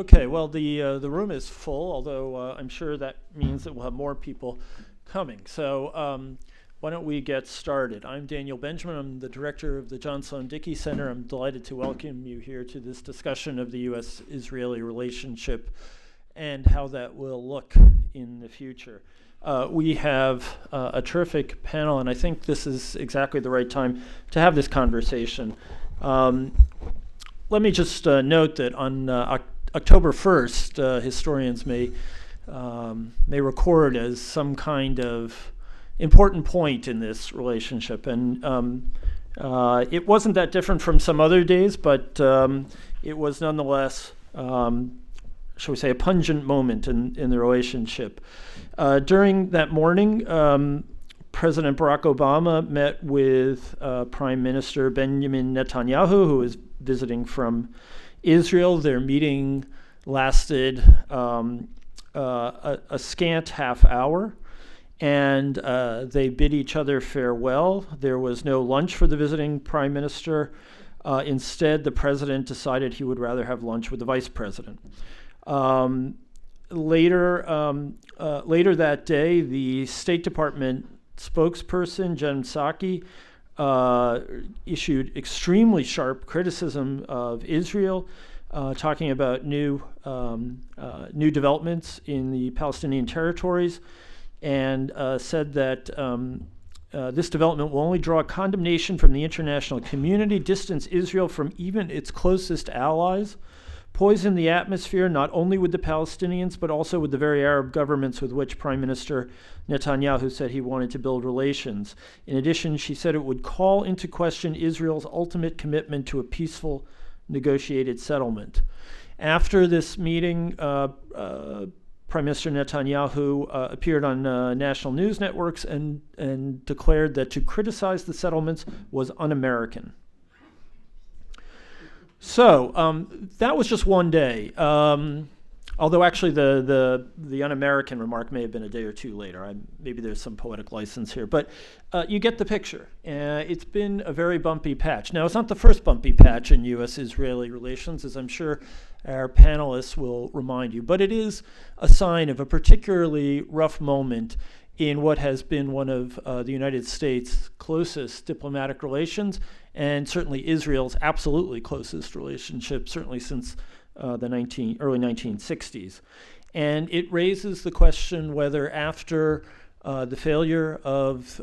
Okay, well, the room is full, although I'm sure that means that we'll have more people coming. So why don't we get started? I'm Daniel Benjamin. I'm the director of the John Sloan Dickey Center. I'm delighted to welcome you here to this discussion of the U.S.-Israeli relationship and how that will look in the future. We have a terrific panel, and I think this is exactly the right time to have this conversation. Let me just note that on October 1st, historians may record as some kind of important point in this relationship. And it wasn't that different from some other days, but it was nonetheless, shall we say, a pungent moment in the relationship. During that morning, President Barack Obama met with Prime Minister Benjamin Netanyahu, who is visiting from Israel. Their meeting lasted a scant half hour, and they bid each other farewell. There was no lunch for the visiting prime minister. Instead, the president decided he would rather have lunch with the vice president. Later that day, the State Department spokesperson, Jen Psaki, issued extremely sharp criticism of Israel, talking about new developments in the Palestinian territories, and said that this development will only draw condemnation from the international community, distance Israel from even its closest allies, poison the atmosphere not only with the Palestinians but also with the very Arab governments with which Prime Minister Netanyahu said he wanted to build relations. In addition, she said it would call into question Israel's ultimate commitment to a peaceful, negotiated settlement. After this meeting, Prime Minister Netanyahu appeared on national news networks and declared that to criticize the settlements was un-American. So that was just one day. Although actually the un-American remark may have been a day or two later. Maybe there's some poetic license here. But you get the picture. It's been a very bumpy patch. Now, it's not the first bumpy patch in U.S.-Israeli relations, as I'm sure our panelists will remind you. But it is a sign of a particularly rough moment in what has been one of the United States' closest diplomatic relations, and certainly Israel's absolutely closest relationship, certainly since the early 1960s. And it raises the question whether after the failure of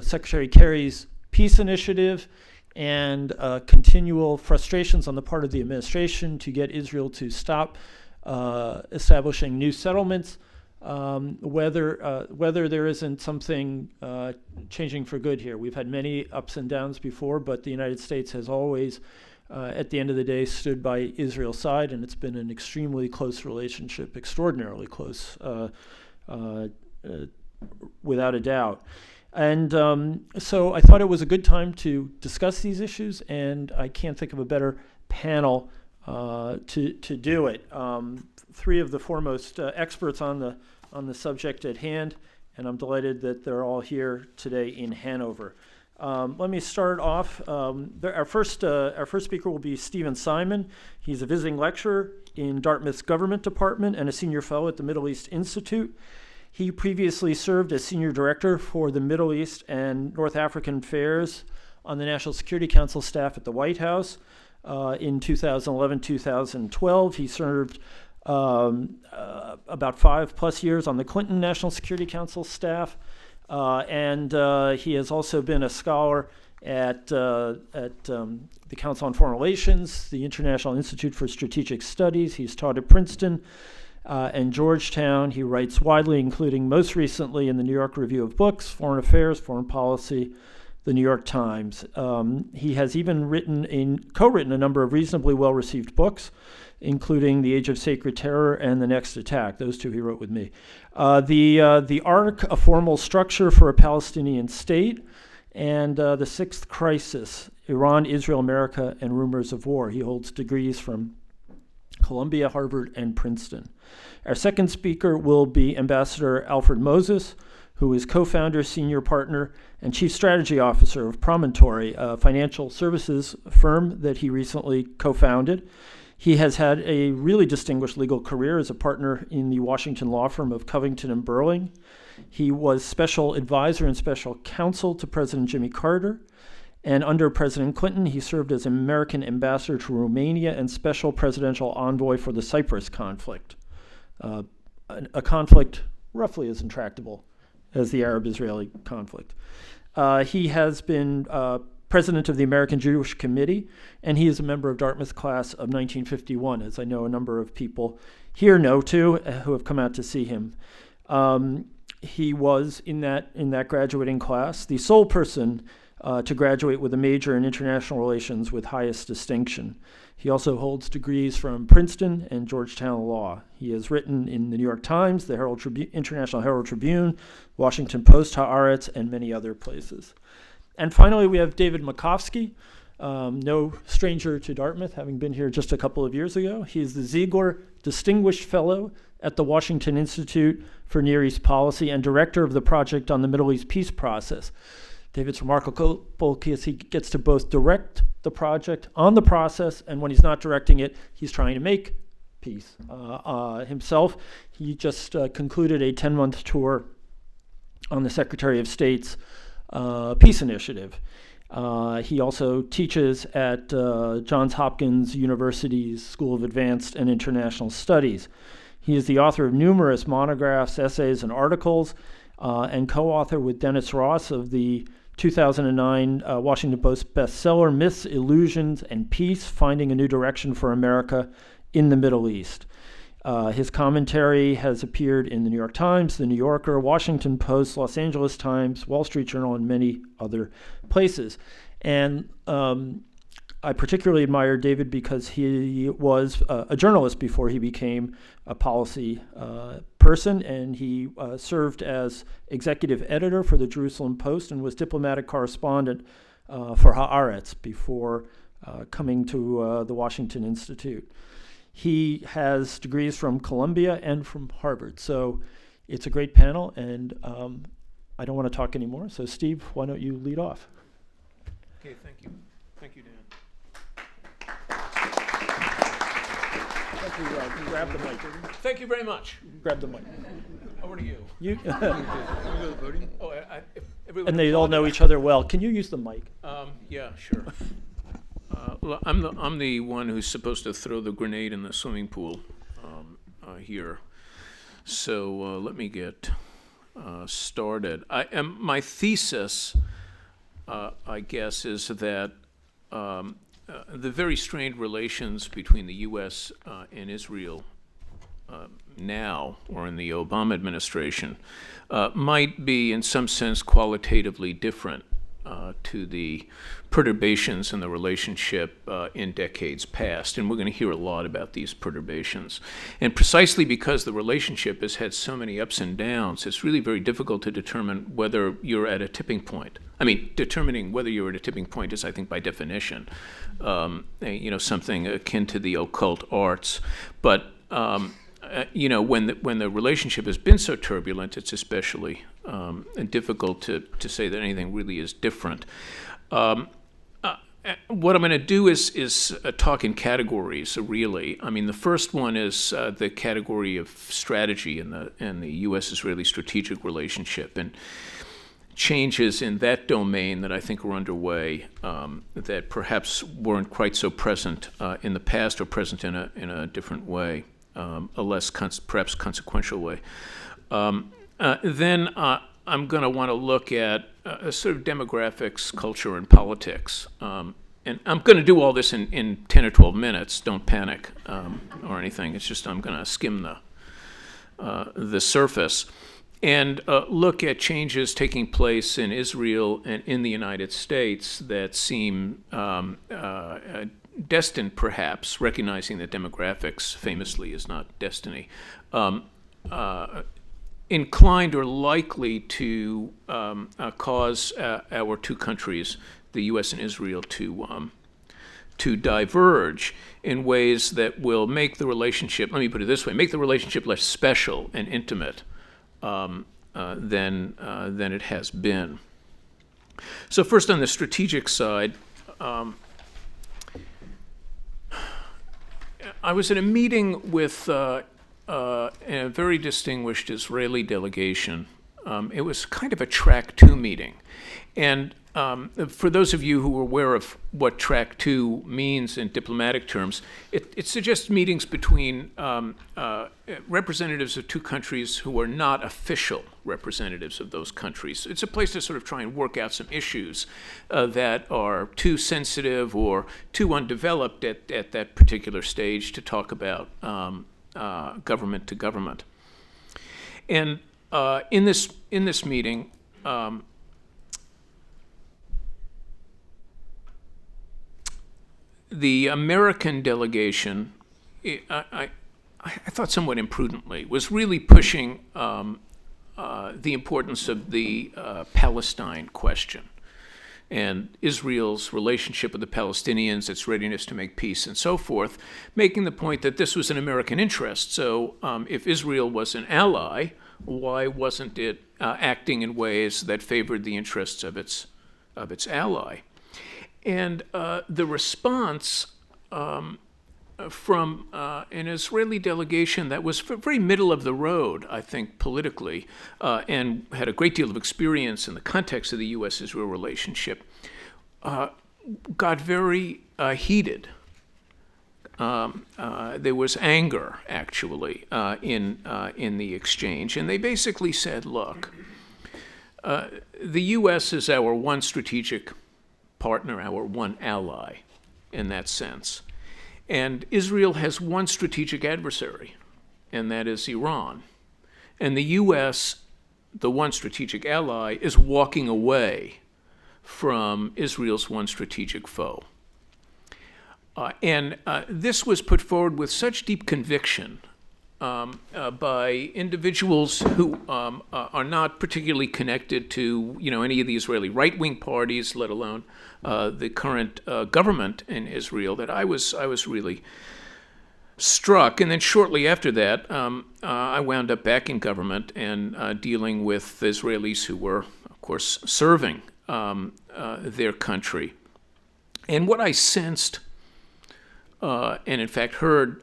Secretary Kerry's peace initiative and continual frustrations on the part of the administration to get Israel to stop establishing new settlements, whether there isn't something changing for good here. We've had many ups and downs before, but the United States has always, at the end of the day, stood by Israel's side, and it's been an extremely close relationship, extraordinarily close, without a doubt. And so I thought it was a good time to discuss these issues, and I can't think of a better panel to do it. Three of the foremost experts on the subject at hand, and I'm delighted that they're all here today in Hanover. Let me start off. Our first speaker will be Stephen Simon. He's a visiting lecturer in Dartmouth's Government Department and a senior fellow at the Middle East Institute. He previously served as senior director for the Middle East and North African Affairs on the National Security Council staff at the White House. In 2011-2012, he served about 5+ years on the Clinton National Security Council staff, and he has also been a scholar at the Council on Foreign Relations, the International Institute for Strategic Studies. He's taught at Princeton and Georgetown. He writes widely, including most recently in the New York Review of Books, Foreign Affairs, Foreign Policy, the New York Times. He has even co-written a number of reasonably well-received books, including The Age of Sacred Terror and The Next Attack. Those two he wrote with me. The Arc, A Formal Structure for a Palestinian State, and The Sixth Crisis, Iran, Israel, America, and Rumors of War. He holds degrees from Columbia, Harvard, and Princeton. Our second speaker will be Ambassador Alfred Moses, who is co-founder, senior partner, and chief strategy officer of Promontory, a financial services firm that he recently co-founded. He has had a really distinguished legal career as a partner in the Washington law firm of Covington and Burling. He was special advisor and special counsel to President Jimmy Carter. And under President Clinton, he served as American ambassador to Romania and special presidential envoy for the Cyprus conflict, a conflict roughly as intractable as the Arab-Israeli conflict. He has been president of the American Jewish Committee, and he is a member of Dartmouth class of 1951, as I know a number of people here know too, who have come out to see him. He was in that graduating class the sole person to graduate with a major in international relations with highest distinction. He also holds degrees from Princeton and Georgetown Law. He has written in the New York Times, the International Herald Tribune, Washington Post, Haaretz, and many other places. And finally, we have David Makovsky, no stranger to Dartmouth, having been here just a couple of years ago. He is the Ziegler Distinguished Fellow at the Washington Institute for Near East Policy and director of the Project on the Middle East Peace Process. David's remarkable because he gets to both direct the project on the process, and when he's not directing it, he's trying to make peace himself. He just concluded a 10-month tour on the Secretary of State's peace initiative. He also teaches at Johns Hopkins University's School of Advanced and International Studies. He is the author of numerous monographs, essays, and articles, and co-author with Dennis Ross of the 2009 Washington Post bestseller, Myths, Illusions, and Peace, Finding a New Direction for America in the Middle East. His commentary has appeared in the New York Times, the New Yorker, Washington Post, Los Angeles Times, Wall Street Journal, and many other places. And I particularly admire David because he was a journalist before he became a policy person, and he served as executive editor for the Jerusalem Post and was diplomatic correspondent for Haaretz before coming to the Washington Institute. He has degrees from Columbia and from Harvard, so it's a great panel, and I don't want to talk anymore. So Steve, why don't you lead off? Okay, thank you. Thank you, Dan. Thank you. Grab the mic. Thank you very much. Grab the mic. Over to you. You Oh, and they all know each other well. Can you use the mic? Yeah, sure. Well, I'm the one who's supposed to throw the grenade in the swimming pool here. So let me get started. My thesis, I guess, is that the very strained relations between the U.S. And Israel now, or in the Obama administration, might be in some sense qualitatively different to the perturbations in the relationship in decades past. And we're going to hear a lot about these perturbations. And precisely because the relationship has had so many ups and downs, it's really very difficult to determine whether you're at a tipping point. I mean, determining whether you're at a tipping point is, I think, by definition, something akin to the occult arts. But when the relationship has been so turbulent, it's especially difficult to say that anything really is different. What I'm going to do is talk in categories, really. I mean, the first one is the category of strategy in the U.S.-Israeli strategic relationship, and changes in that domain that I think are underway that perhaps weren't quite so present in the past, or present in a different way, a less perhaps consequential way. Then I'm going to want to look at sort of demographics, culture, and politics. And I'm going to do all this in 10 or 12 minutes. Don't panic or anything. It's just I'm going to skim the surface and look at changes taking place in Israel and in the United States that seem destined, perhaps, recognizing that demographics famously is not destiny, inclined or likely to cause our two countries, the U.S. and Israel, to diverge in ways that will make the relationship, let me put it this way, make the relationship less special and intimate than it has been. So first, on the strategic side, I was at a meeting with a very distinguished Israeli delegation. It was kind of a Track 2 meeting. And for those of you who are aware of what Track 2 means in diplomatic terms, it suggests meetings between representatives of two countries who are not official representatives of those countries. It's a place to sort of try and work out some issues that are too sensitive or too undeveloped at that particular stage to talk about government to government. And in this meeting, the American delegation, I thought somewhat imprudently, was really pushing the importance of the Palestine question and Israel's relationship with the Palestinians, its readiness to make peace, and so forth, making the point that this was an American interest. So if Israel was an ally, why wasn't it acting in ways that favored the interests of its ally? And the response from an Israeli delegation that was very middle of the road, I think, politically, and had a great deal of experience in the context of the U.S.-Israel relationship, got very heated. There was anger, actually, in the exchange. And they basically said, look, the U.S. is our one strategic partner, our one ally in that sense. And Israel has one strategic adversary, and that is Iran. And the U.S., the one strategic ally, is walking away from Israel's one strategic foe. And this was put forward with such deep conviction by individuals who are not particularly connected to, any of the Israeli right-wing parties, let alone the current government in Israel, that I was really struck. And then shortly after that, I wound up back in government and dealing with Israelis who were, of course, serving their country. And what I sensed, and in fact heard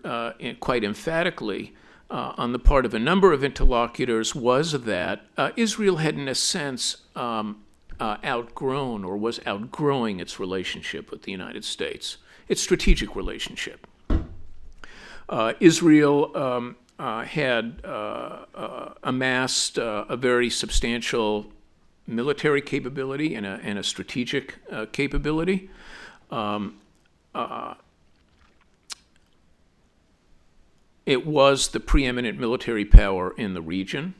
quite emphatically on the part of a number of interlocutors, was that Israel had, in a sense, outgrown or was outgrowing its relationship with the United States, its strategic relationship. Israel had amassed a very substantial military capability and a strategic capability. It was the preeminent military power in the region.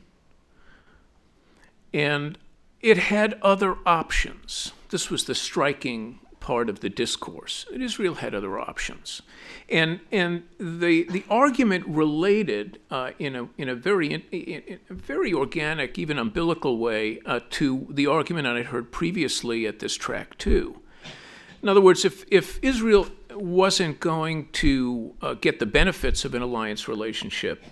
And it had other options. This was the striking part of the discourse. That Israel had other options. And the argument related in a very organic, even umbilical way to the argument I had heard previously at this Track 2. In other words, if Israel wasn't going to get the benefits of an alliance relationship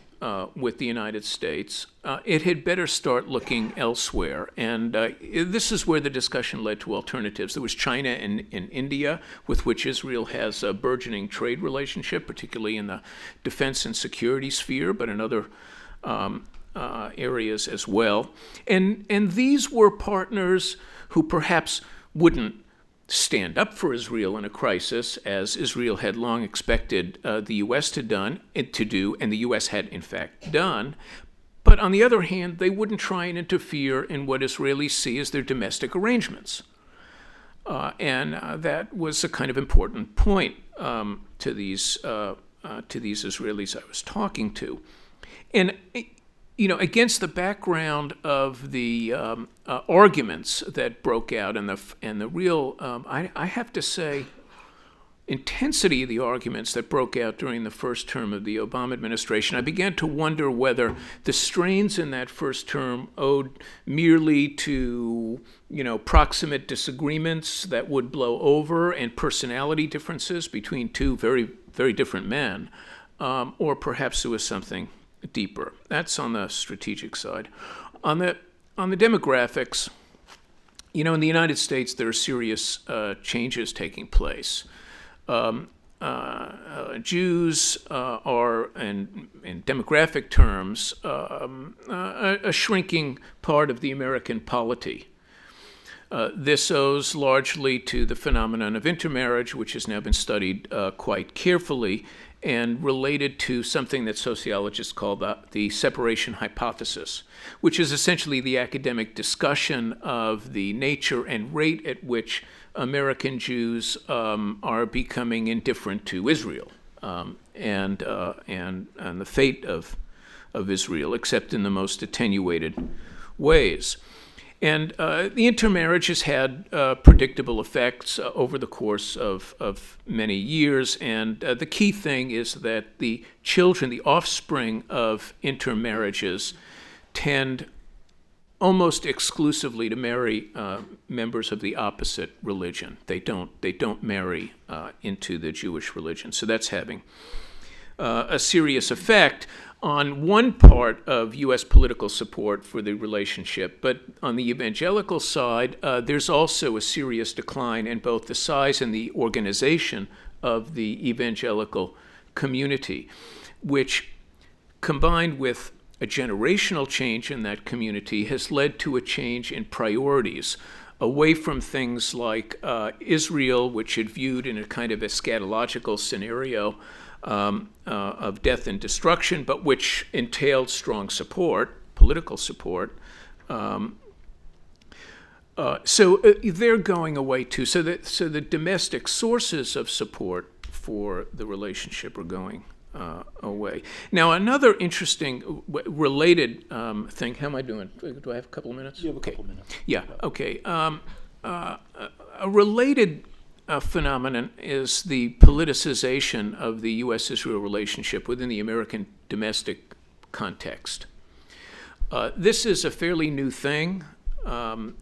with the United States, it had better start looking elsewhere. And this is where the discussion led to alternatives. There was China and India, with which Israel has a burgeoning trade relationship, particularly in the defense and security sphere, but in other areas as well. And these were partners who perhaps wouldn't stand up for Israel in a crisis, as Israel had long expected the U.S. to do, and the U.S. had in fact done. But on the other hand, they wouldn't try and interfere in what Israelis see as their domestic arrangements. And that was a kind of important point to these Israelis I was talking to. And against the background of the arguments that broke out and the real, I have to say, intensity of the arguments that broke out during the first term of the Obama administration, I began to wonder whether the strains in that first term owed merely to, proximate disagreements that would blow over and personality differences between two very, very different men, or perhaps there was something deeper. That's on the strategic side. On the demographics, in the United States, there are serious changes taking place. Jews are, in demographic terms, a shrinking part of the American polity. This owes largely to the phenomenon of intermarriage, which has now been studied quite carefully, and related to something that sociologists call the separation hypothesis, which is essentially the academic discussion of the nature and rate at which American Jews are becoming indifferent to Israel and the fate of Israel, except in the most attenuated ways. And the intermarriage has had predictable effects over the course of many years. And the key thing is that the children, the offspring of intermarriages, tend almost exclusively to marry members of the opposite religion. They don't marry into the Jewish religion. So that's having a serious effect on one part of U.S. political support for the relationship. But on the evangelical side, there's also a serious decline in both the size and the organization of the evangelical community, which, combined with a generational change in that community, has led to a change in priorities away from things like Israel, which it viewed in a kind of eschatological scenario of death and destruction, but which entailed strong support, political support. So they're going away too. So the domestic sources of support for the relationship are going away. Now, another interesting related thing. How am I doing? Do I have a couple of minutes? You have a couple of minutes. Yeah. Okay. A related phenomenon is the politicization of the U.S.-Israel relationship within the American domestic context. This is a fairly new thing. Al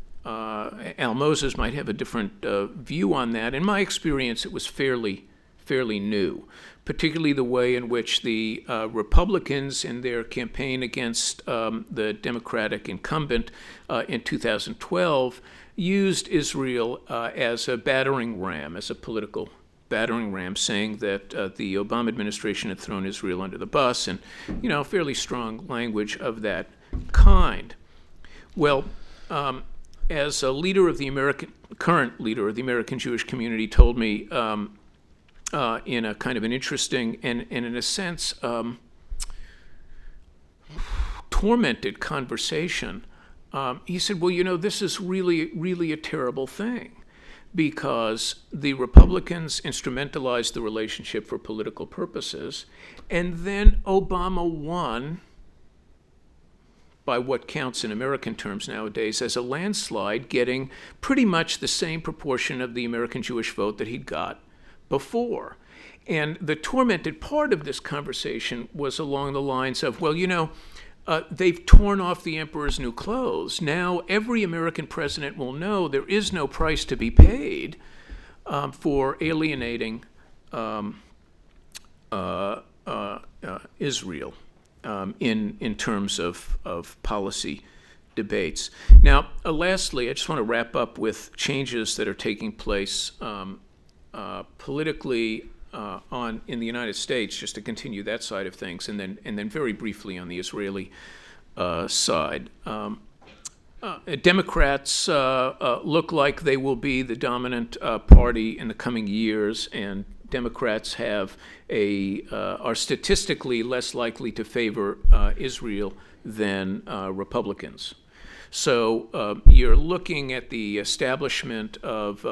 Moses might have a different view on that. In my experience, it was fairly new, particularly the way in which the Republicans, in their campaign against the Democratic incumbent in 2012, used Israel as a battering ram, as a political battering ram, saying that the Obama administration had thrown Israel under the bus, and fairly strong language of that kind. Well, as a leader of the current leader of the American Jewish community told me in a kind of an interesting and in a sense tormented conversation, he said, well, this is really a terrible thing, because the Republicans instrumentalized the relationship for political purposes, and then Obama won by what counts in American terms nowadays as a landslide, getting pretty much the same proportion of the American Jewish vote that he'd got before. And the tormented part of this conversation was along the lines of, well, they've torn off the emperor's new clothes. Now every American president will know there is no price to be paid for alienating Israel in terms of policy debates. Now, lastly, I just want to wrap up with changes that are taking place politically in the United States, just to continue that side of things, and then very briefly on the Israeli side. Democrats look like they will be the dominant party in the coming years, and Democrats are statistically less likely to favor Israel than Republicans. So you're looking at the establishment of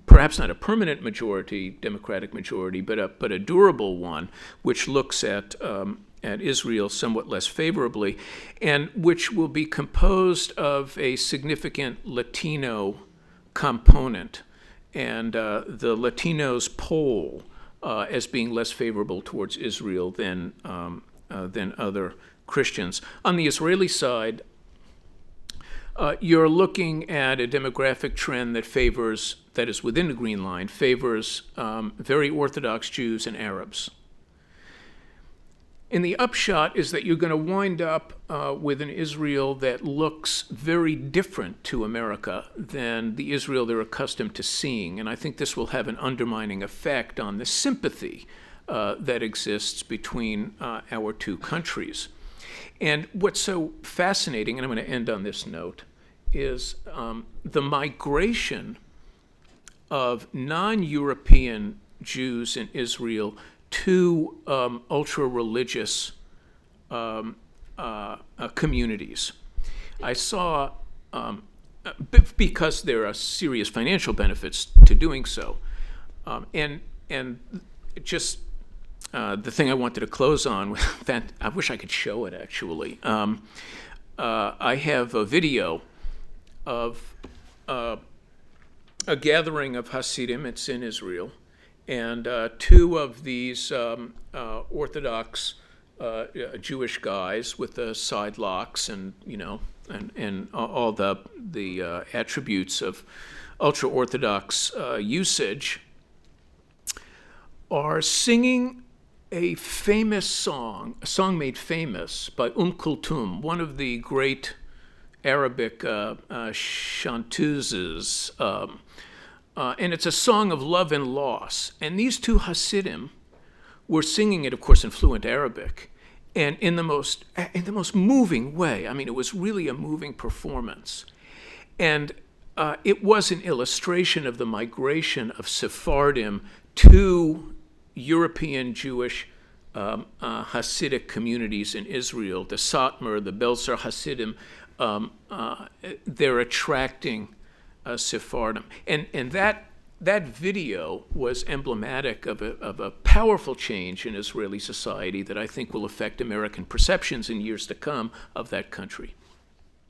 perhaps not a permanent majority, Democratic majority, but a durable one, which looks at Israel somewhat less favorably, and which will be composed of a significant Latino component. And the Latinos poll as being less favorable towards Israel than other Christians. On the Israeli side, you're looking at a demographic trend that is within the green line, favors very Orthodox Jews and Arabs. And the upshot is that you're going to wind up with an Israel that looks very different to America than the Israel they're accustomed to seeing. And I think this will have an undermining effect on the sympathy that exists between our two countries. And what's so fascinating, and I'm going to end on this note, is the migration of non-European Jews in Israel to ultra-religious communities. I saw, because there are serious financial benefits to doing so, and just the thing I wanted to close on with that, I wish I could show it actually. I have a video of a gathering of Hasidim. It's in Israel. And two of these Orthodox Jewish guys with the side locks and and all the attributes of ultra Orthodox usage are singing a famous song, a song made famous by Kulthum, one of the great Arabic chanteuses. And it's a song of love and loss. And these two Hasidim were singing it, of course, in fluent Arabic, and in the most moving way. I mean, it was really a moving performance. And it was an illustration of the migration of Sephardim to European Jewish Hasidic communities in Israel. The Satmar, the Belzer Hasidim, they're attracting Sephardim, and that video was emblematic of a powerful change in Israeli society that I think will affect American perceptions in years to come of that country.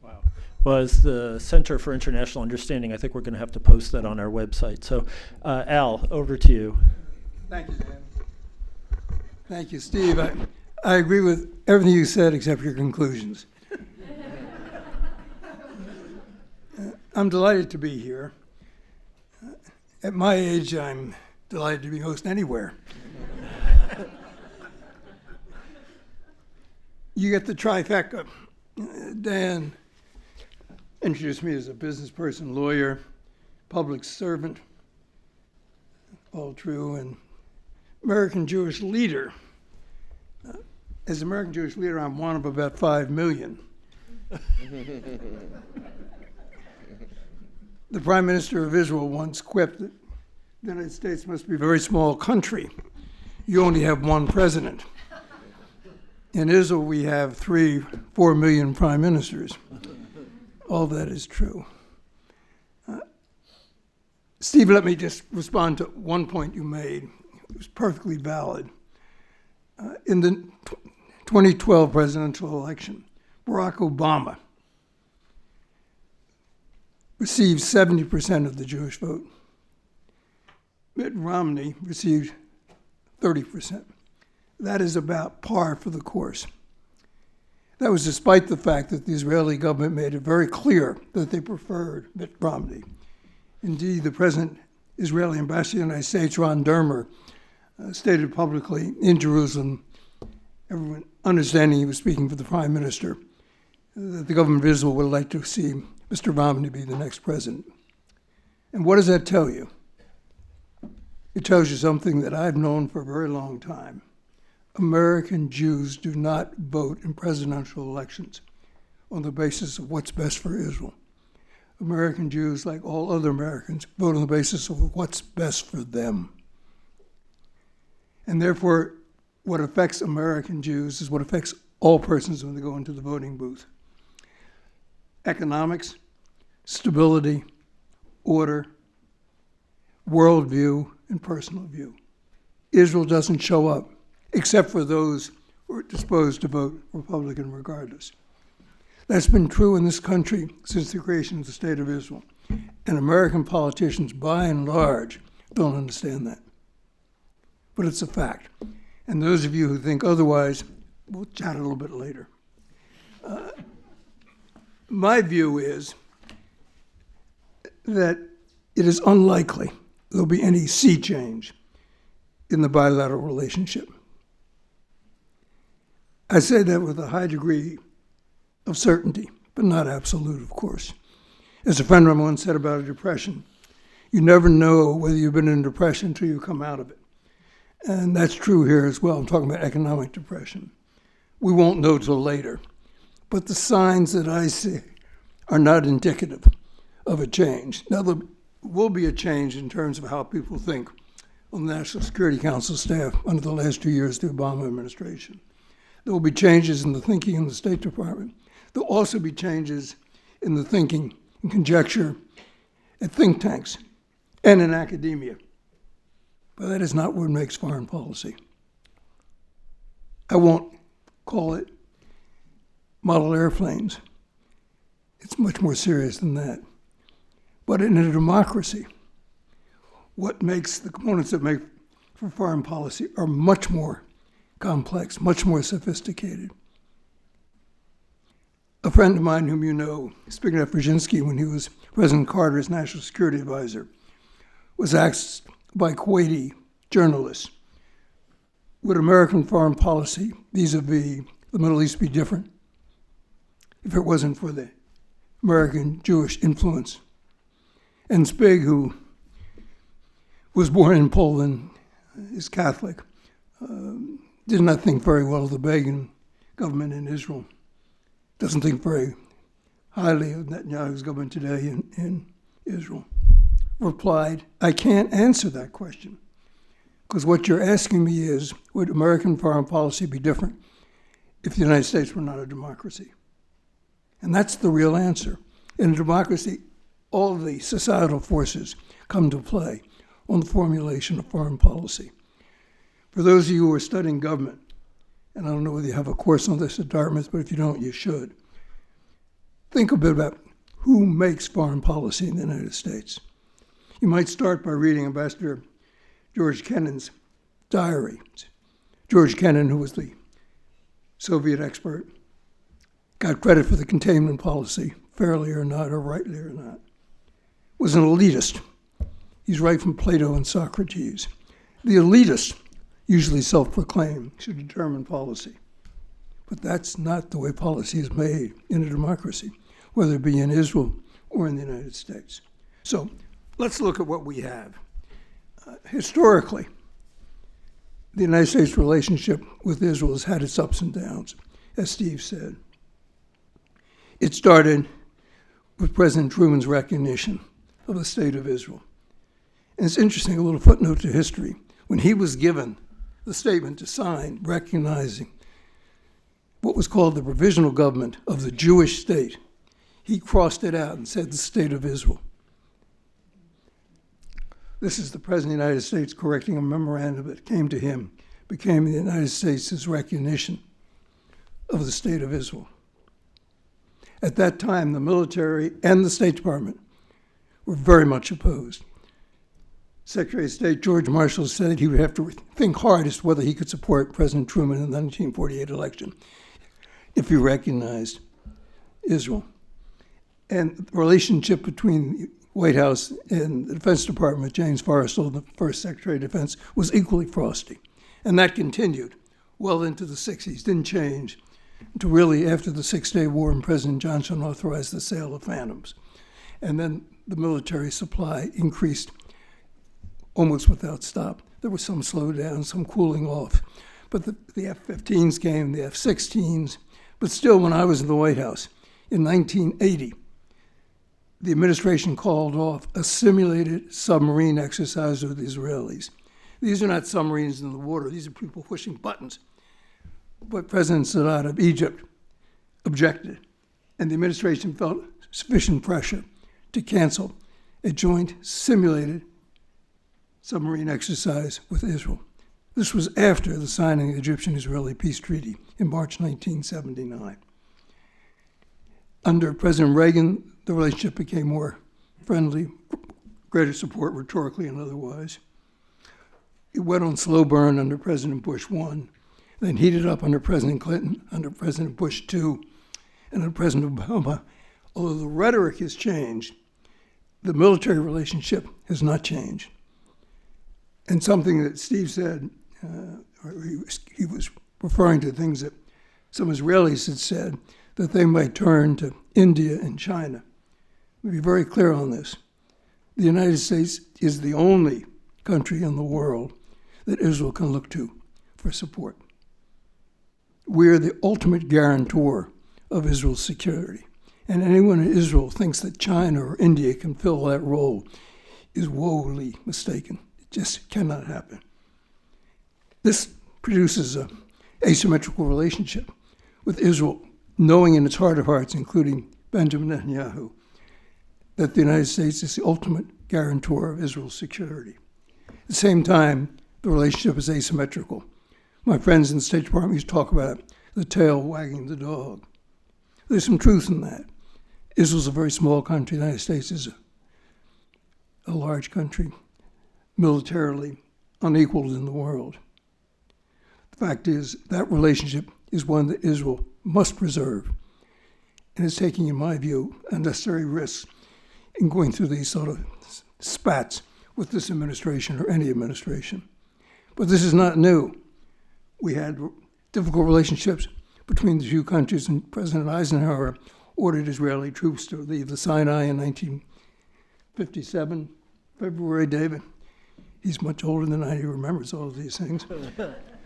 Wow. Well, as the Center for International Understanding, I think we're going to have to post that on our website. So, Al, over to you. Thank you, Dan. Thank you, Steve. I agree with everything you said except your conclusions. I'm delighted to be here. At my age, I'm delighted to be host anywhere. You get the trifecta. Dan introduced me as a business person, lawyer, public servant, all true, and American Jewish leader. As American Jewish leader, I'm one of about 5 million. The Prime Minister of Israel once quipped that the United States must be a very small country. You only have one president. In Israel, we have 3-4 million prime ministers. All that is true. Steve, let me just respond to one point you made. It was perfectly valid. In the 2012 presidential election, Barack Obama received 70% of the Jewish vote. Mitt Romney received 30%. That is about par for the course. That was despite the fact that the Israeli government made it very clear that they preferred Mitt Romney. Indeed, the present Israeli ambassador to the United States, Ron Dermer, stated publicly in Jerusalem, everyone understanding he was speaking for the prime minister, that the government of Israel would like to see Mr. Romney be the next president. And what does that tell you? It tells you something that I've known for a very long time. American Jews do not vote in presidential elections on the basis of what's best for Israel. American Jews, like all other Americans, vote on the basis of what's best for them. And therefore, what affects American Jews is what affects all persons when they go into the voting booth. Economics, stability, order, worldview, and personal view. Israel doesn't show up, except for those who are disposed to vote Republican regardless. That's been true in this country since the creation of the State of Israel. And American politicians, by and large, don't understand that. But it's a fact. And those of you who think otherwise, we'll chat a little bit later. My view is that it is unlikely there'll be any sea change in the bilateral relationship. I say that with a high degree of certainty, but not absolute, of course. As a friend of mine once said about a depression, you never know whether you've been in a depression until you come out of it. And that's true here as well. I'm talking about economic depression. We won't know till later. But the signs that I see are not indicative of a change. Now, there will be a change in terms of how people think on the National Security Council staff under the last 2 years of the Obama administration. There will be changes in the thinking in the State Department. There will also be changes in the thinking and conjecture at think tanks and in academia. But that is not what makes foreign policy. I won't call it model airplanes. It's much more serious than that. But in a democracy, what makes the components that make for foreign policy are much more complex, much more sophisticated. A friend of mine whom you know, speaking of Brzezinski, when he was President Carter's national security advisor, was asked by Kuwaiti journalists, would American foreign policy vis-a-vis the Middle East be different if it wasn't for the American Jewish influence? And Spig, who was born in Poland, is Catholic, did not think very well of the Begin government in Israel, doesn't think very highly of Netanyahu's government today in Israel, replied, I can't answer that question, because what you're asking me is, would American foreign policy be different if the United States were not a democracy? And that's the real answer. In a democracy, all of the societal forces come to play on the formulation of foreign policy. For those of you who are studying government, and I don't know whether you have a course on this at Dartmouth, but if you don't, you should. Think a bit about who makes foreign policy in the United States. You might start by reading Ambassador George Kennan's diary. George Kennan, who was the Soviet expert, got credit for the containment policy, fairly or not, or rightly or not, was an elitist. He's right from Plato and Socrates. The elitist, usually self-proclaimed, should determine policy. But that's not the way policy is made in a democracy, whether it be in Israel or in the United States. So let's look at what we have. Historically, the United States relationship with Israel has had its ups and downs, as Steve said. It started with President Truman's recognition of the State of Israel. And it's interesting, a little footnote to history. When he was given the statement to sign recognizing what was called the provisional government of the Jewish state, he crossed it out and said the State of Israel. This is the President of the United States correcting a memorandum that came to him, became the United States' recognition of the State of Israel. At that time, the military and the State Department were very much opposed. Secretary of State George Marshall said he would have to think hard as to whether he could support President Truman in the 1948 election if he recognized Israel. And the relationship between the White House and the Defense Department, James Forrestal, the first Secretary of Defense, was equally frosty. And that continued well into the 60s, didn't change until really after the Six-Day War and President Johnson authorized the sale of Phantoms. And then the military supply increased almost without stop. There was some slowdown, some cooling off. But the F-15s came, the F-16s. But still, when I was in the White House in 1980, the administration called off a simulated submarine exercise with the Israelis. These are not submarines in the water. These are people pushing buttons. But President Sadat of Egypt objected, and the administration felt sufficient pressure to cancel a joint simulated submarine exercise with Israel. This was after the signing of the Egyptian-Israeli peace treaty in March 1979. Under President Reagan, the relationship became more friendly, greater support rhetorically and otherwise. It went on slow burn under President Bush I, then heated up under President Clinton, under President Bush II, and under President Obama. Although the rhetoric has changed, the military relationship has not changed. And something that Steve said, he was referring to things that Some Israelis had said that they might turn to India and China. Let me be very clear on this. The United States is the only country in the world that Israel can look to for support. We're the ultimate guarantor of Israel's security. And anyone in Israel thinks that China or India can fill that role is woefully mistaken. It just cannot happen. This produces an asymmetrical relationship with Israel, knowing in its heart of hearts, including Benjamin Netanyahu, that the United States is the ultimate guarantor of Israel's security. At the same time, the relationship is asymmetrical. My friends in the State Department used to talk about the tail wagging the dog. There's some truth in that. Israel's a very small country. The United States is a large country, militarily unequaled in the world. The fact is, that relationship is one that Israel must preserve, and is taking, in my view, unnecessary risks in going through these sort of spats with this administration or any administration. But this is not new. We had difficult relationships between the two countries, and President Eisenhower ordered Israeli troops to leave the Sinai in 1957, February, David. He's much older than I. He remembers all of these things.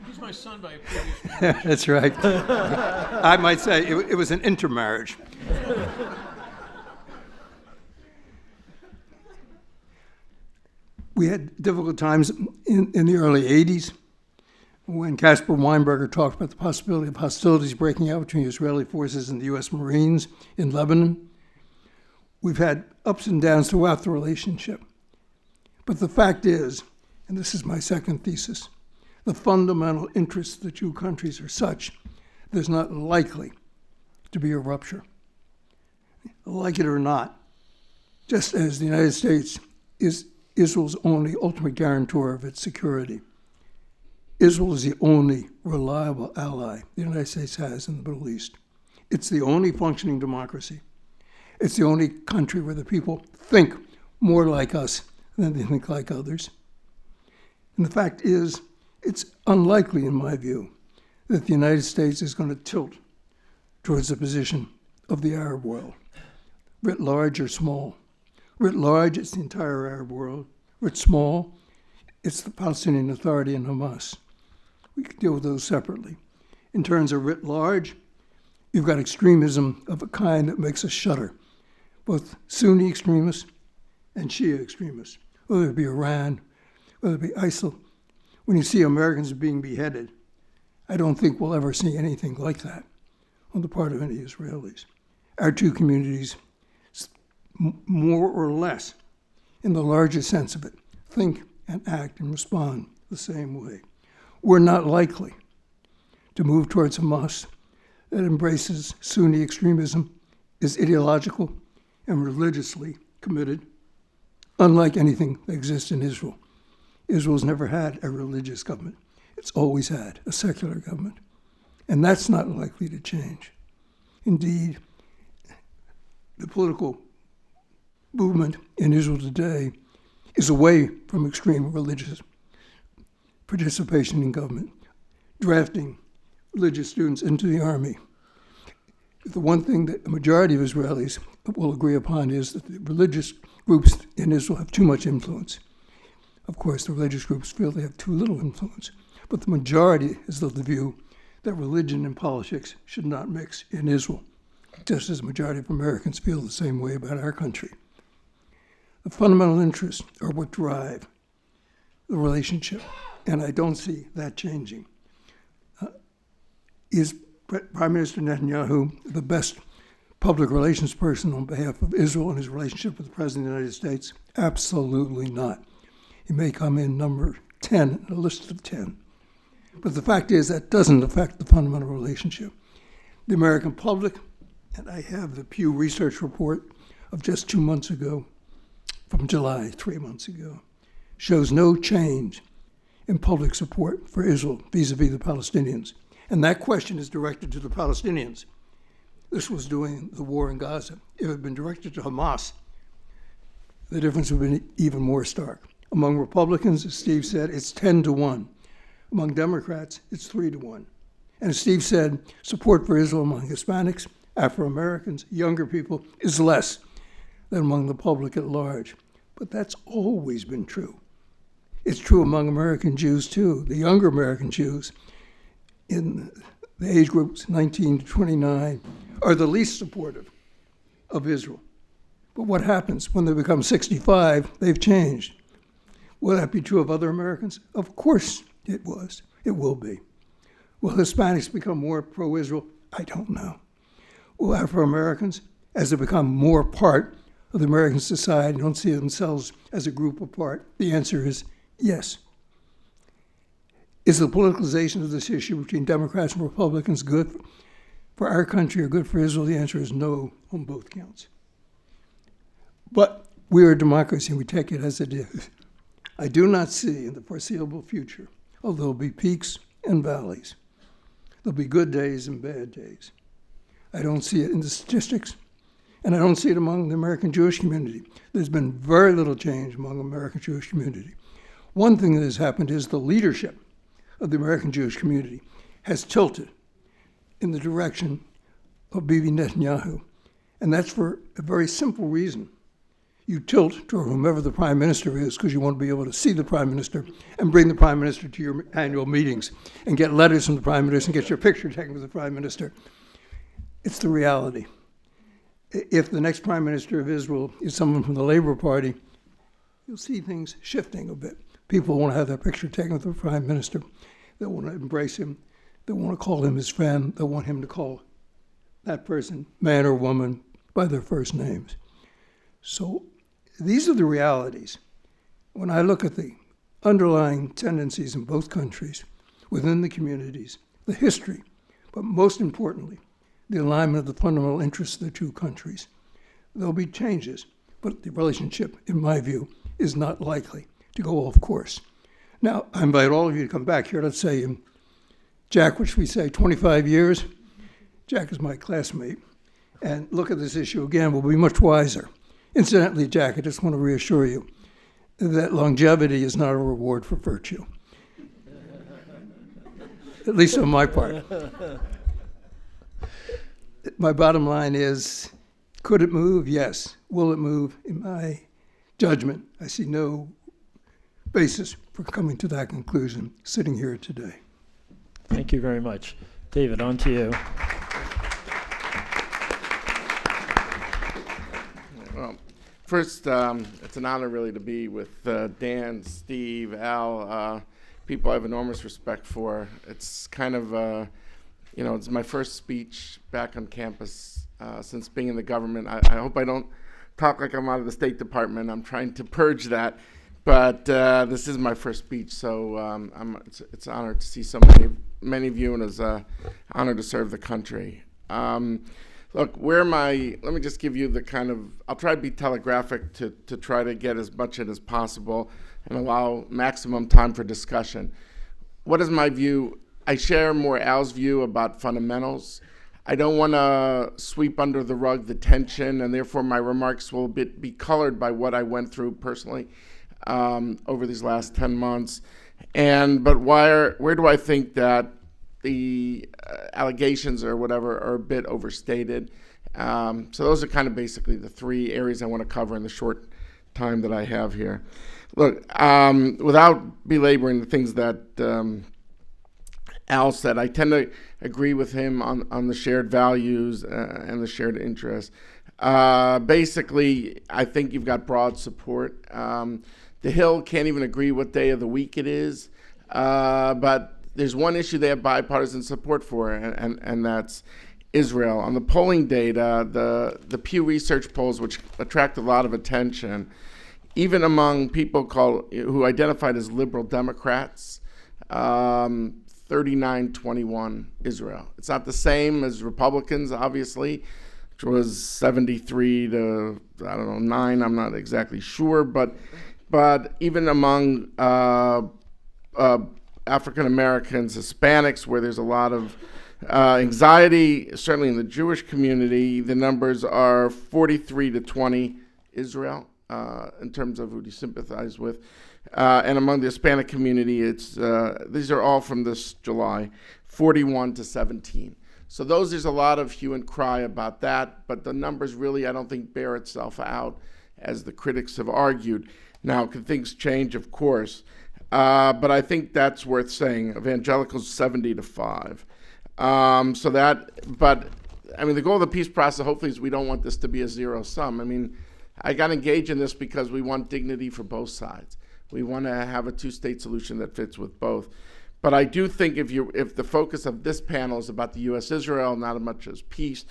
He's my son by a previous marriage. That's right. I might say it was an intermarriage. We had difficult times in the early 80s when Caspar Weinberger talked about the possibility of hostilities breaking out between Israeli forces and the U.S. Marines in Lebanon. We've had ups and downs throughout the relationship. But the fact is, and this is my second thesis, the fundamental interests of the two countries are such there's not likely to be a rupture. Like it or not, just as the United States is Israel's only ultimate guarantor of its security, Israel is the only reliable ally the United States has in the Middle East. It's the only functioning democracy. It's the only country where the people think more like us than they think like others. And the fact is, it's unlikely, in my view, that the United States is going to tilt towards the position of the Arab world, writ large or small. Writ large, it's the entire Arab world. Writ small, it's the Palestinian Authority and Hamas. We can deal with those separately. In terms of writ large, you've got extremism of a kind that makes us shudder, both Sunni extremists and Shia extremists, whether it be Iran, whether it be ISIL. When you see Americans being beheaded, I don't think we'll ever see anything like that on the part of any Israelis. Our two communities, more or less, in the larger sense of it, think and act and respond the same way. We're not likely to move towards Hamas that embraces Sunni extremism, is ideological and religiously committed, unlike anything that exists in Israel. Israel's never had a religious government. It's always had a secular government. And that's not likely to change. Indeed, the political movement in Israel today is away from extreme religious participation in government, drafting religious students into the army. The one thing that the majority of Israelis will agree upon is that the religious groups in Israel have too much influence. Of course, the religious groups feel they have too little influence, but the majority is of the view that religion and politics should not mix in Israel, just as the majority of Americans feel the same way about our country. The fundamental interests are what drive the relationship, and I don't see that changing. Is Prime Minister Netanyahu the best public relations person on behalf of Israel and his relationship with the President of the United States? Absolutely not. He may come in number 10 in a list of 10. But the fact is that doesn't affect the fundamental relationship. The American public, and I have the Pew Research report of just 2 months ago, from July, 3 months ago, shows no change in public support for Israel vis-a-vis the Palestinians. And that question is directed to the Palestinians. This was during the war in Gaza. If it had been directed to Hamas, the difference would have been even more stark. Among Republicans, as Steve said, it's 10-1. Among Democrats, it's 3-1. And as Steve said, support for Israel among Hispanics, Afro-Americans, younger people is less than among the public at large. But that's always been true. It's true among American Jews, too. The younger American Jews in the age groups 19 to 29 are the least supportive of Israel. But what happens when they become 65? They've changed. Will that be true of other Americans? Of course it was. It will be. Will Hispanics become more pro-Israel? I don't know. Will Afro-Americans, as they become more part of the American society, don't see themselves as a group apart? The answer is yes. Is the politicalization of this issue between Democrats and Republicans good for our country or good for Israel? The answer is no on both counts. But we are a democracy, and we take it as it is. I do not see in the foreseeable future, although there'll be peaks and valleys, there'll be good days and bad days. I don't see it in the statistics, and I don't see it among the American Jewish community. There's been very little change among the American Jewish community. One thing that has happened is the leadership of the American Jewish community has tilted in the direction of Bibi Netanyahu, and that's for a very simple reason. You tilt to whomever the prime minister is because you want to be able to see the prime minister and bring the prime minister to your annual meetings and get letters from the prime minister and get your picture taken with the prime minister. It's the reality. If the next prime minister of Israel is someone from the Labor Party, you'll see things shifting a bit. People want to have their picture taken with the prime minister. They want to embrace him. They want to call him his friend. They want him to call that person, man or woman, by their first names. So these are the realities. When I look at the underlying tendencies in both countries, within the communities, the history, but most importantly, the alignment of the fundamental interests of the two countries, there'll be changes, but the relationship, in my view, is not likely to go off course. Now, I invite all of you to come back here. Let's say in Jack, which we say 25 years. Jack is my classmate. And look at this issue again. We'll be much wiser. Incidentally, Jack, I just want to reassure you that longevity is not a reward for virtue. At least on my part. My bottom line is, could it move? Yes. Will it move? In my judgment, I see no basis for coming to that conclusion sitting here today. Thank you very much. David, on to you. Well, first, it's an honor really to be with Dan, Steve, Al, people I have enormous respect for. It's kind of, it's my first speech back on campus since being in the government. I hope I don't talk like I'm out of the State Department. I'm trying to purge that. But this is my first speech, so it's an honor to see so many of you, and it's an honor to serve the country. Look, let me just give you the kind of, I'll try to be telegraphic to try to get as much in as possible and allow maximum time for discussion. What is my view? I share more Al's view about fundamentals. I don't want to sweep under the rug the tension, and therefore my remarks will be colored by what I went through personally over these last 10 months. But where do I think that the allegations or whatever are a bit overstated? So those are kind of basically the three areas I want to cover in the short time that I have here. Look, without belaboring the things that Al said, I tend to agree with him on the shared values and the shared interests. Basically, I think you've got broad support. The Hill can't even agree what day of the week it is, but there's one issue they have bipartisan support for, and that's Israel. On the polling data, the Pew Research polls, which attract a lot of attention, even among people who identified as liberal Democrats, 39-21 Israel. It's not the same as Republicans, obviously, which was 73 to, 9, I'm not exactly sure, but even among African Americans, Hispanics, where there's a lot of anxiety, certainly in the Jewish community, the numbers are 43 to 20 Israel in terms of who do you sympathize with. and among the Hispanic community, these are all from this July, 41 to 17. So there's a lot of hue and cry about that, but the numbers really, I don't think, bear itself out, as the critics have argued. Now, can things change? Of course. But I think that's worth saying. Evangelicals 70 to 5. The goal of the peace process, hopefully, is we don't want this to be a zero sum. I mean, I got engaged in this because we want dignity for both sides. We want to have a two-state solution that fits with both. But I do think if the focus of this panel is about the U.S.-Israel, not as much as peace,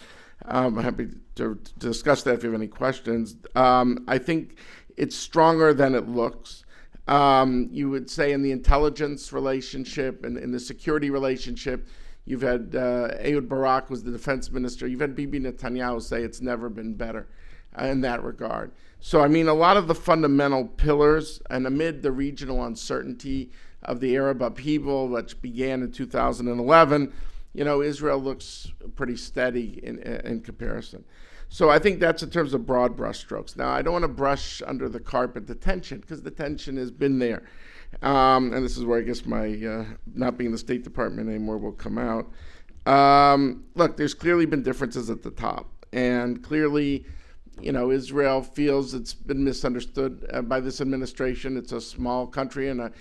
I'm happy to discuss that if you have any questions. I think it's stronger than it looks. You would say in the intelligence relationship and in the security relationship, you've had Ehud Barak was the defense minister. You've had Bibi Netanyahu say it's never been better in that regard. So, I mean, a lot of the fundamental pillars, and amid the regional uncertainty of the Arab upheaval, which began in 2011, Israel looks pretty steady in comparison. So I think that's in terms of broad brushstrokes. Now, I don't want to brush under the carpet the tension, because the tension has been there. And this is where I guess my not being in the State Department anymore will come out. Look, there's clearly been differences at the top. And clearly, Israel feels it's been misunderstood by this administration. It's a small country in a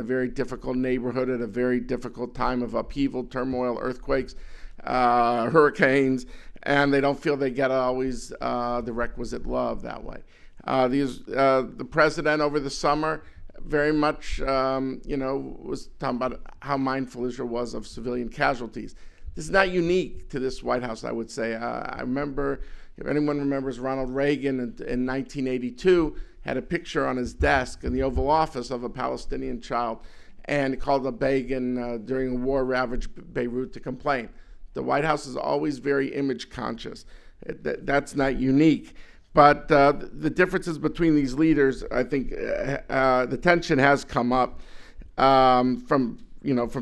very difficult neighborhood at a very difficult time of upheaval, turmoil, earthquakes, hurricanes, and they don't feel they get always the requisite love that way. The president over the summer very much, was talking about how mindful Israel was of civilian casualties. This is not unique to this White House, I would say. I remember, if anyone remembers, Ronald Reagan in 1982 had a picture on his desk in the Oval Office of a Palestinian child, and called a Begin during a war-ravaged Beirut to complain. The White House is always very image conscious. That's not unique. But the differences between these leaders, I think the tension has come up from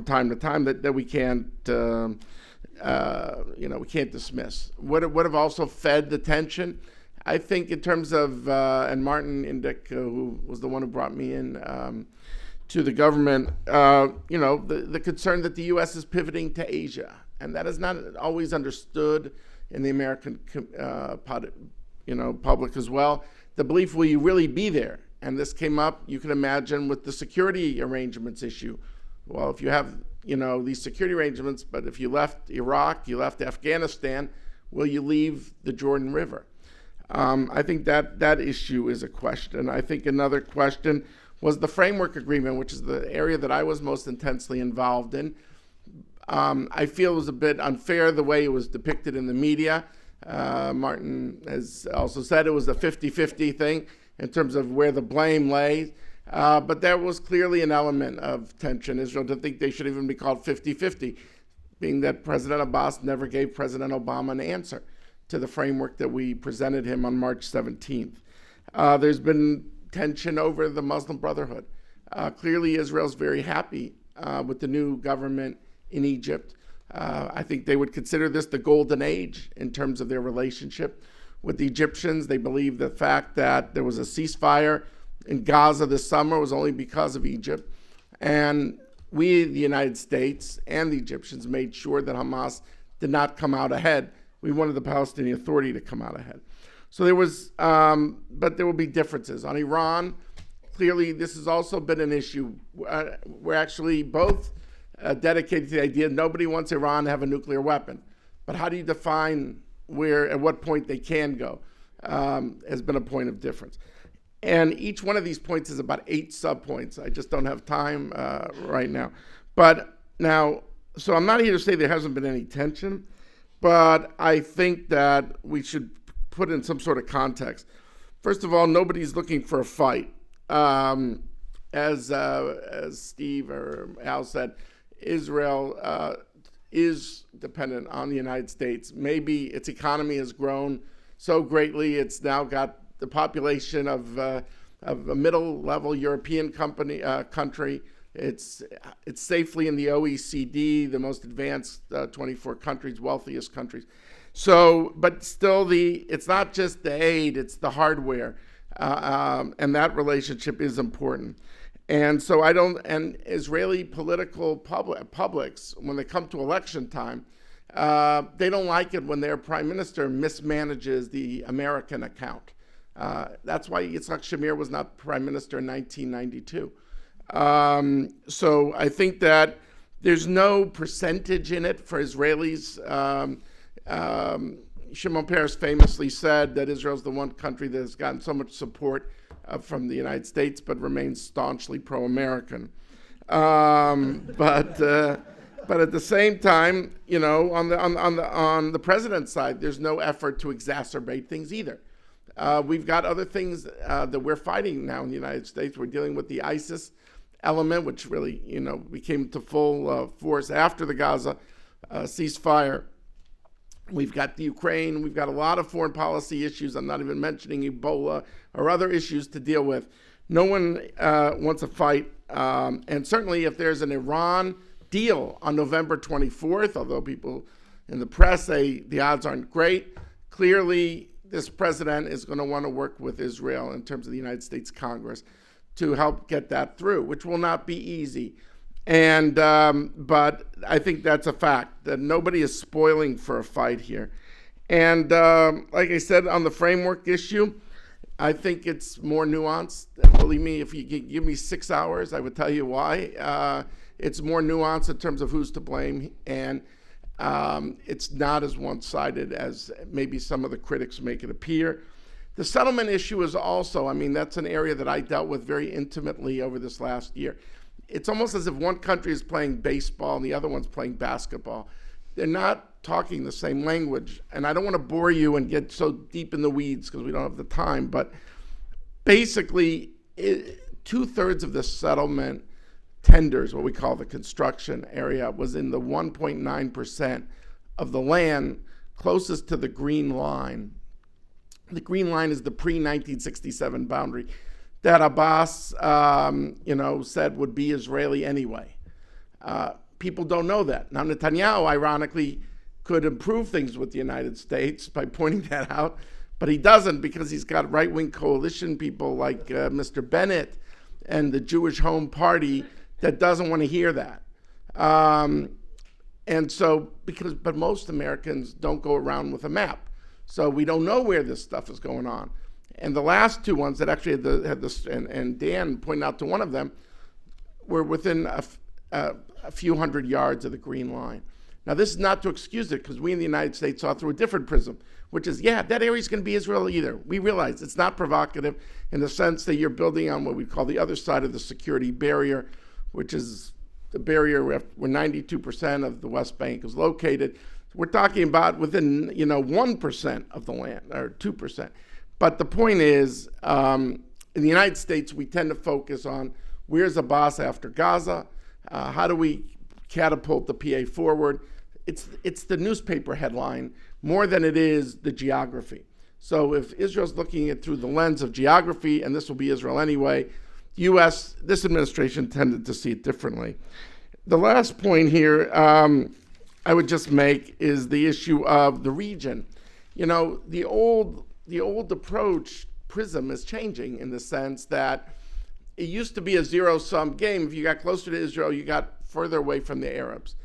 time to time that we can't we can't dismiss. What have also fed the tension, I think, in terms of and Martin Indyk, who was the one who brought me in to the government, the concern that the U.S. is pivoting to Asia, and that is not always understood in the American public as well. The belief, will you really be there? And this came up, you can imagine, with the security arrangements issue. Well, if you have, these security arrangements, but if you left Iraq, you left Afghanistan, will you leave the Jordan River? I think that issue is a question. I think another question was the framework agreement, which is the area that I was most intensely involved in. I feel it was a bit unfair the way it was depicted in the media. Martin has also said it was a 50-50 thing in terms of where the blame lay. But there was clearly an element of tension. Israel didn't think they should even be called 50-50, being that President Abbas never gave President Obama an answer to the framework that we presented him on March 17th. There's been tension over the Muslim Brotherhood. Clearly, Israel's very happy with the new government in Egypt. I think they would consider this the golden age in terms of their relationship with the Egyptians. They believe the fact that there was a ceasefire in Gaza this summer was only because of Egypt. And we, the United States and the Egyptians, made sure that Hamas did not come out ahead. We wanted the Palestinian Authority to come out ahead. So there was, but there will be differences. On Iran, clearly this has also been an issue. We're actually both dedicated to the idea nobody wants Iran to have a nuclear weapon. But how do you define where, at what point they can go, has been a point of difference. And each one of these points is about 8 subpoints. I just don't have time right now. But now, so I'm not here to say there hasn't been any tension, but I think that we should put in some sort of context. First of all, nobody's looking for a fight. As Steve or Al said, Israel is dependent on the United States. Maybe its economy has grown so greatly, it's now got the population of a middle-level European country. It's safely in the OECD, the most advanced 24 countries, wealthiest countries. So, but still, it's not just the aid; it's the hardware, and that relationship is important. And so and Israeli political publics, when they come to election time, they don't like it when their prime minister mismanages the American account. That's why Yitzhak Shamir was not prime minister in 1992. So I think that there's no percentage in it for Israelis. Shimon Peres famously said that Israel's the one country that has gotten so much support from the United States, but remains staunchly pro-American. But at the same time, you know, on the president's side, there's no effort to exacerbate things either. We've got other things that we're fighting now in the United States. We're dealing with the ISIS element, which really, you know, became to full force after the Gaza ceasefire. We've got the Ukraine. We've got a lot of foreign policy issues. I'm not even mentioning Ebola or other issues to deal with. No one wants a fight. And certainly if there's an Iran deal on November 24th, although people in the press say the odds aren't great, clearly this president is going to want to work with Israel in terms of the United States Congress to help get that through, which will not be easy. And but I think that's a fact, that nobody is spoiling for a fight here. And like I said, on the framework issue, I think it's more nuanced. Believe me, if you give me 6 hours, I would tell you why. It's more nuanced in terms of who's to blame, and it's not as one-sided as maybe some of the critics make it appear. The settlement issue is also, I mean, that's an area that I dealt with very intimately over this last year. It's almost as if one country is playing baseball and the other one's playing basketball. They're not talking the same language. And I don't want to bore you and get so deep in the weeds because we don't have the time, but basically 2/3 of the settlement tenders, what we call the construction area, was in the 1.9% of the land closest to the green line. The green line is the pre-1967 boundary that Abbas, said would be Israeli anyway. People don't know that. Now, Netanyahu, ironically, could improve things with the United States by pointing that out, but he doesn't because he's got right-wing coalition people like Mr. Bennett and the Jewish Home Party that doesn't want to hear that. And so, but most Americans don't go around with a map. So we don't know where this stuff is going on. And the last two ones that actually had this, and Dan pointed out to one of them, were within a few hundred yards of the green line. Now, this is not to excuse it, because we in the United States saw through a different prism, which is, yeah, that area is going to be Israel either. We realize it's not provocative in the sense that you're building on what we call the other side of the security barrier, which is the barrier where 92% of the West Bank is located. We're talking about within, 1% of the land, or 2%. But the point is, in the United States, we tend to focus on where's Abbas after Gaza, how do we catapult the PA forward. It's the newspaper headline more than it is the geography. So if Israel's looking at through the lens of geography, and this will be Israel anyway, this administration tended to see it differently. The last point here I would just make is the issue of the region. The old approach prism is changing in the sense that it used to be a zero-sum game. If you got closer to Israel, you got further away from the Arabs.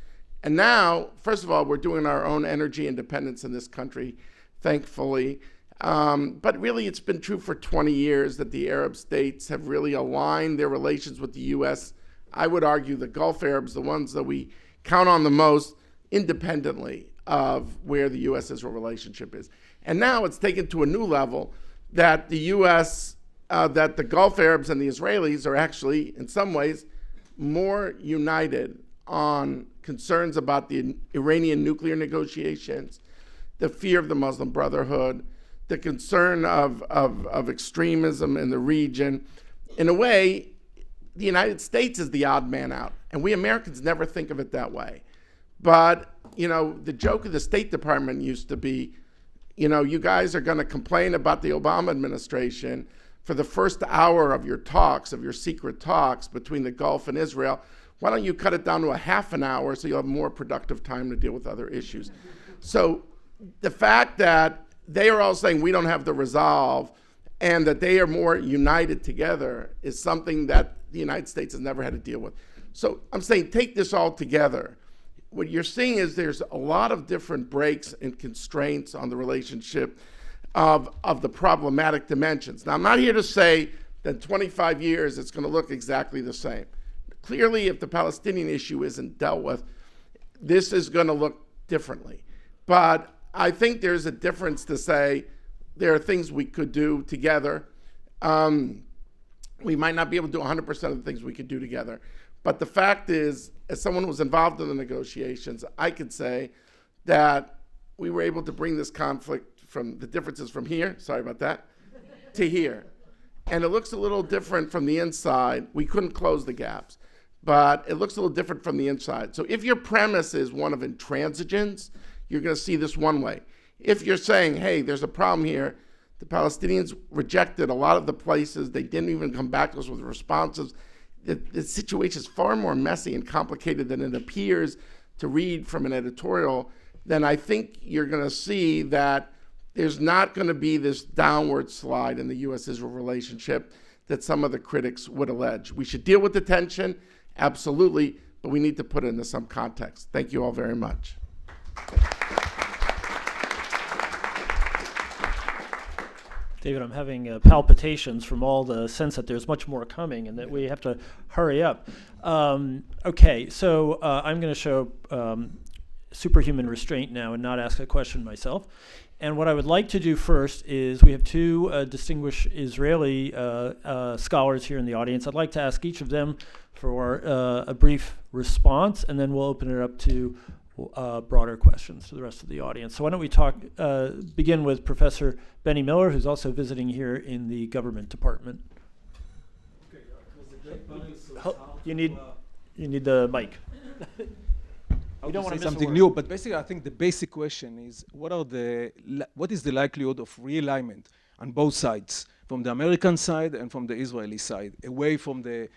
And now, first of all, we're doing our own energy independence in this country, thankfully. But really, it's been true for 20 years that the Arab states have really aligned their relations with the U.S. I would argue the Gulf Arabs, the ones that we count on the most, independently of where the U.S.-Israel relationship is. And now it's taken to a new level that the U.S., that the Gulf Arabs and the Israelis are actually, in some ways, more united on concerns about the Iranian nuclear negotiations, the fear of the Muslim Brotherhood, the concern of extremism in the region. In a way, the United States is the odd man out, and we Americans never think of it that way. But, the joke of the State Department used to be, you guys are going to complain about the Obama administration for the first hour of your talks, of your secret talks between the Gulf and Israel. Why don't you cut it down to a half an hour so you'll have more productive time to deal with other issues? So the fact that they are all saying we don't have the resolve and that they are more united together is something that the United States has never had to deal with. So I'm saying take this all together. What you're seeing is there's a lot of different breaks and constraints on the relationship of the problematic dimensions. Now, I'm not here to say that in 25 years it's going to look exactly the same. Clearly, if the Palestinian issue isn't dealt with, this is going to look differently. But I think there's a difference to say there are things we could do together. We might not be able to do 100% of the things we could do together. But the fact is, as someone who was involved in the negotiations, I could say that we were able to bring this conflict from the differences from here, sorry about that, to here. And it looks a little different from the inside. We couldn't close the gaps, but it looks a little different from the inside. So if your premise is one of intransigence, you're going to see this one way. If you're saying, hey, there's a problem here, the Palestinians rejected a lot of the places, they didn't even come back to us with responses, the situation is far more messy and complicated than it appears to read from an editorial, then I think you're going to see that there's not going to be this downward slide in the U.S.-Israel relationship that some of the critics would allege. We should deal with the tension, absolutely, but we need to put it into some context. Thank you all very much. David, I'm having palpitations from all the sense that there's much more coming and that we have to hurry up. Okay, so I'm going to show superhuman restraint now and not ask a question myself. And what I would like to do first is we have two distinguished Israeli scholars here in the audience. I'd like to ask each of them for a brief response, and then we'll open it up to broader questions to the rest of the audience. So why don't we begin with Professor Benny Miller, who's also visiting here in the government department. Okay, it was a great panel, so You need the mic. I You don't want to miss a something word. new, but basically I think the basic question is what is the likelihood of realignment on both sides, from the American side and from the Israeli side, away from the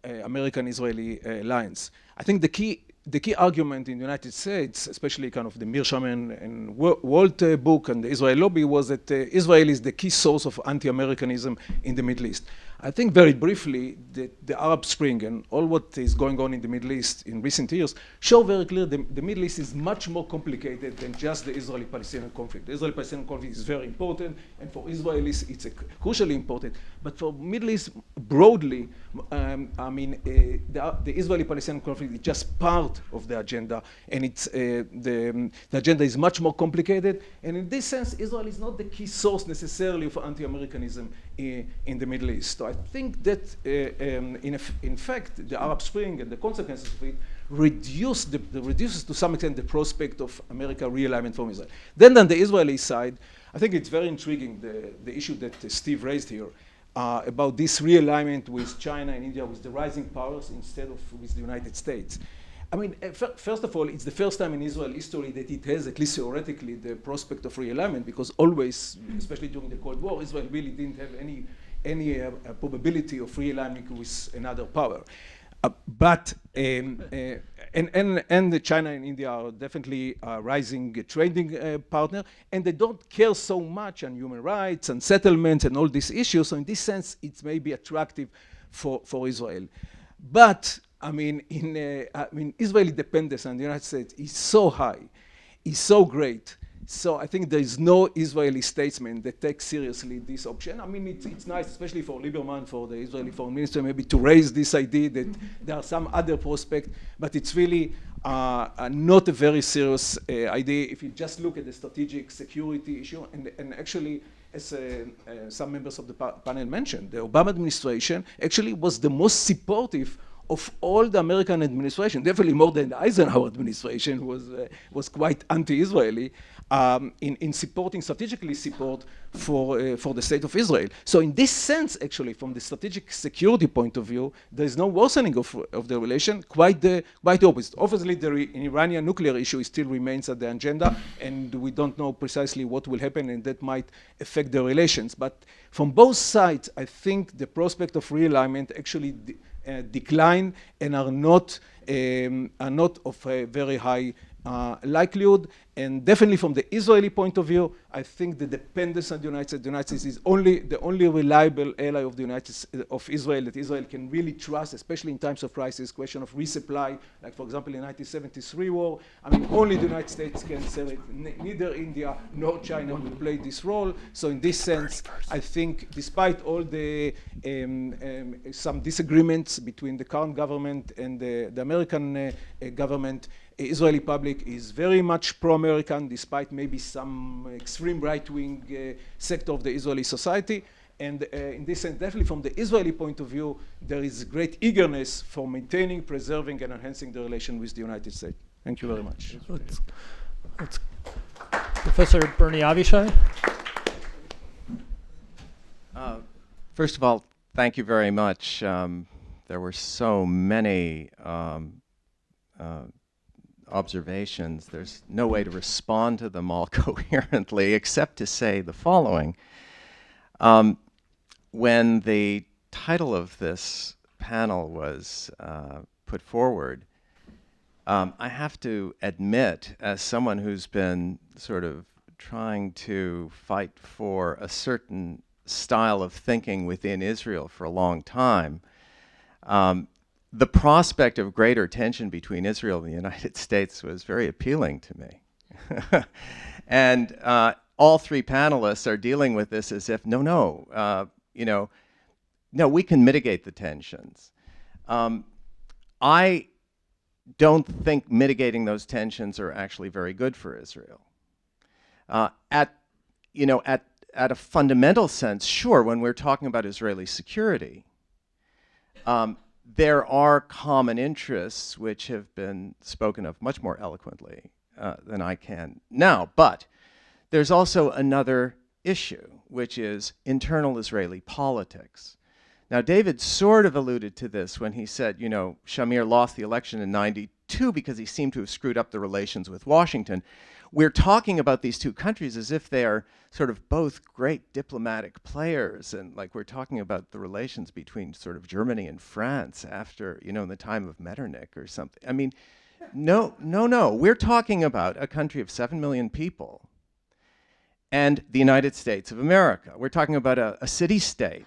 American-Israeli alliance. I think the key argument in the United States, especially kind of the Mearsham and Walt book and the Israel lobby, was that Israel is the key source of anti-Americanism in the Middle East. I think very briefly that the Arab Spring and all what is going on in the Middle East in recent years show very clear the Middle East is much more complicated than just the Israeli-Palestinian conflict. The Israeli-Palestinian conflict is very important, and for Israelis it's crucially important. But for Middle East broadly, the Israeli-Palestinian conflict is just part of the agenda, and it's the agenda is much more complicated. And in this sense, Israel is not the key source necessarily for anti-Americanism in the Middle East. So I think that, in fact, the Arab Spring and the consequences of it reduces to some extent the prospect of America realignment from Israel. Then on the Israeli side, I think it's very intriguing, the issue that Steve raised here about this realignment with China and India, with the rising powers instead of with the United States. I mean, first of all, it's the first time in Israel history that it has, at least theoretically, the prospect of realignment, because always, especially during the Cold War, Israel really didn't have any probability of realignment with another power. But China and India are definitely a rising trading partner, and they don't care so much on human rights and settlements and all these issues. So in this sense, it may be attractive for Israel. But Israeli dependence on the United States is so high, is so great. So I think there is no Israeli statesman that takes seriously this option. I mean, it's nice, especially for Lieberman, for the Israeli foreign minister, maybe to raise this idea that there are some other prospects, but it's really not a very serious idea if you just look at the strategic security issue. And actually, as some members of the panel mentioned, the Obama administration actually was the most supportive of all the American administration, definitely more than the Eisenhower administration, who was quite anti-Israeli, in supporting, strategically support for the state of Israel. So in this sense, actually, from the strategic security point of view, there is no worsening of the relation, quite the opposite. Obviously, the Iranian nuclear issue still remains at the agenda, and we don't know precisely what will happen, and that might affect the relations. But from both sides, I think the prospect of realignment actually decline and are not of a very high likelihood. And definitely from the Israeli point of view, I think the dependence on the United States is the only reliable ally of of Israel that Israel can really trust, especially in times of crisis, question of resupply, like for example in 1973 war. I mean, only the United States can sell it. Neither India nor China will play this role. So in this sense, I think despite all the some disagreements between the current government and the American government, Israeli public is very much pro-American, despite maybe some extreme right-wing sector of the Israeli society. And in this sense, definitely from the Israeli point of view, there is great eagerness for maintaining, preserving, and enhancing the relation with the United States. Thank you very much. Let's Professor Bernie Avishai. First of all, thank you very much. There were so many observations. There's no way to respond to them all coherently except to say the following. When the title of this panel was put forward, I have to admit, as someone who's been sort of trying to fight for a certain style of thinking within Israel for a long time, the prospect of greater tension between Israel and the United States was very appealing to me. And all three panelists are dealing with this as if, no, we can mitigate the tensions. I don't think mitigating those tensions are actually very good for Israel. At a fundamental sense, sure, when we're talking about Israeli security, there are common interests which have been spoken of much more eloquently than I can now. But there's also another issue, which is internal Israeli politics. Now, David sort of alluded to this when he said, Shamir lost the election in '92 because he seemed to have screwed up the relations with Washington. We're talking about these two countries as if they are sort of both great diplomatic players, and like we're talking about the relations between sort of Germany and France after, in the time of Metternich or something. I mean, no. We're talking about a country of 7 million people and the United States of America. We're talking about a city-state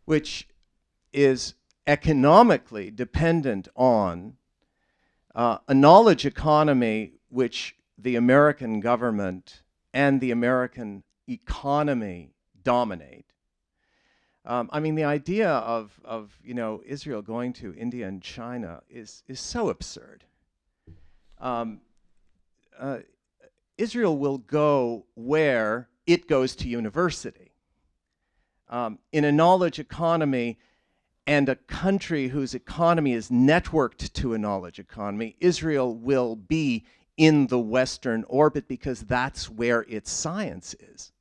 which is economically dependent on a knowledge economy which the American government and the American economy dominate. I mean, the idea of Israel going to India and China is so absurd. Israel will go where it goes to university. In a knowledge economy and a country whose economy is networked to a knowledge economy, Israel will be in the Western orbit because that's where its science is.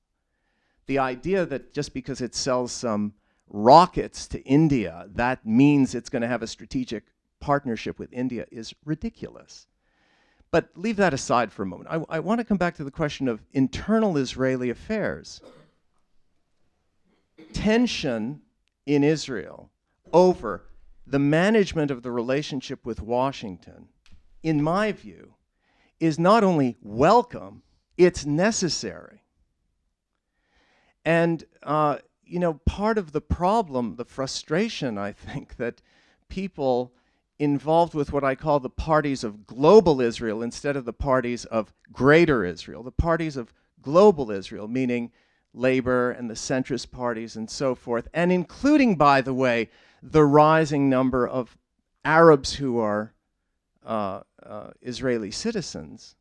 The idea that just because it sells some rockets to India, that means it's going to have a strategic partnership with India is ridiculous. But leave that aside for a moment. I want to come back to the question of internal Israeli affairs. Tension in Israel over the management of the relationship with Washington, in my view, is not only welcome, it's necessary. And, part of the problem, the frustration, I think, that people involved with what I call the parties of global Israel instead of the parties of greater Israel, the parties of global Israel, meaning Labor and the centrist parties and so forth, and including, by the way, the rising number of Arabs who are Israeli citizens,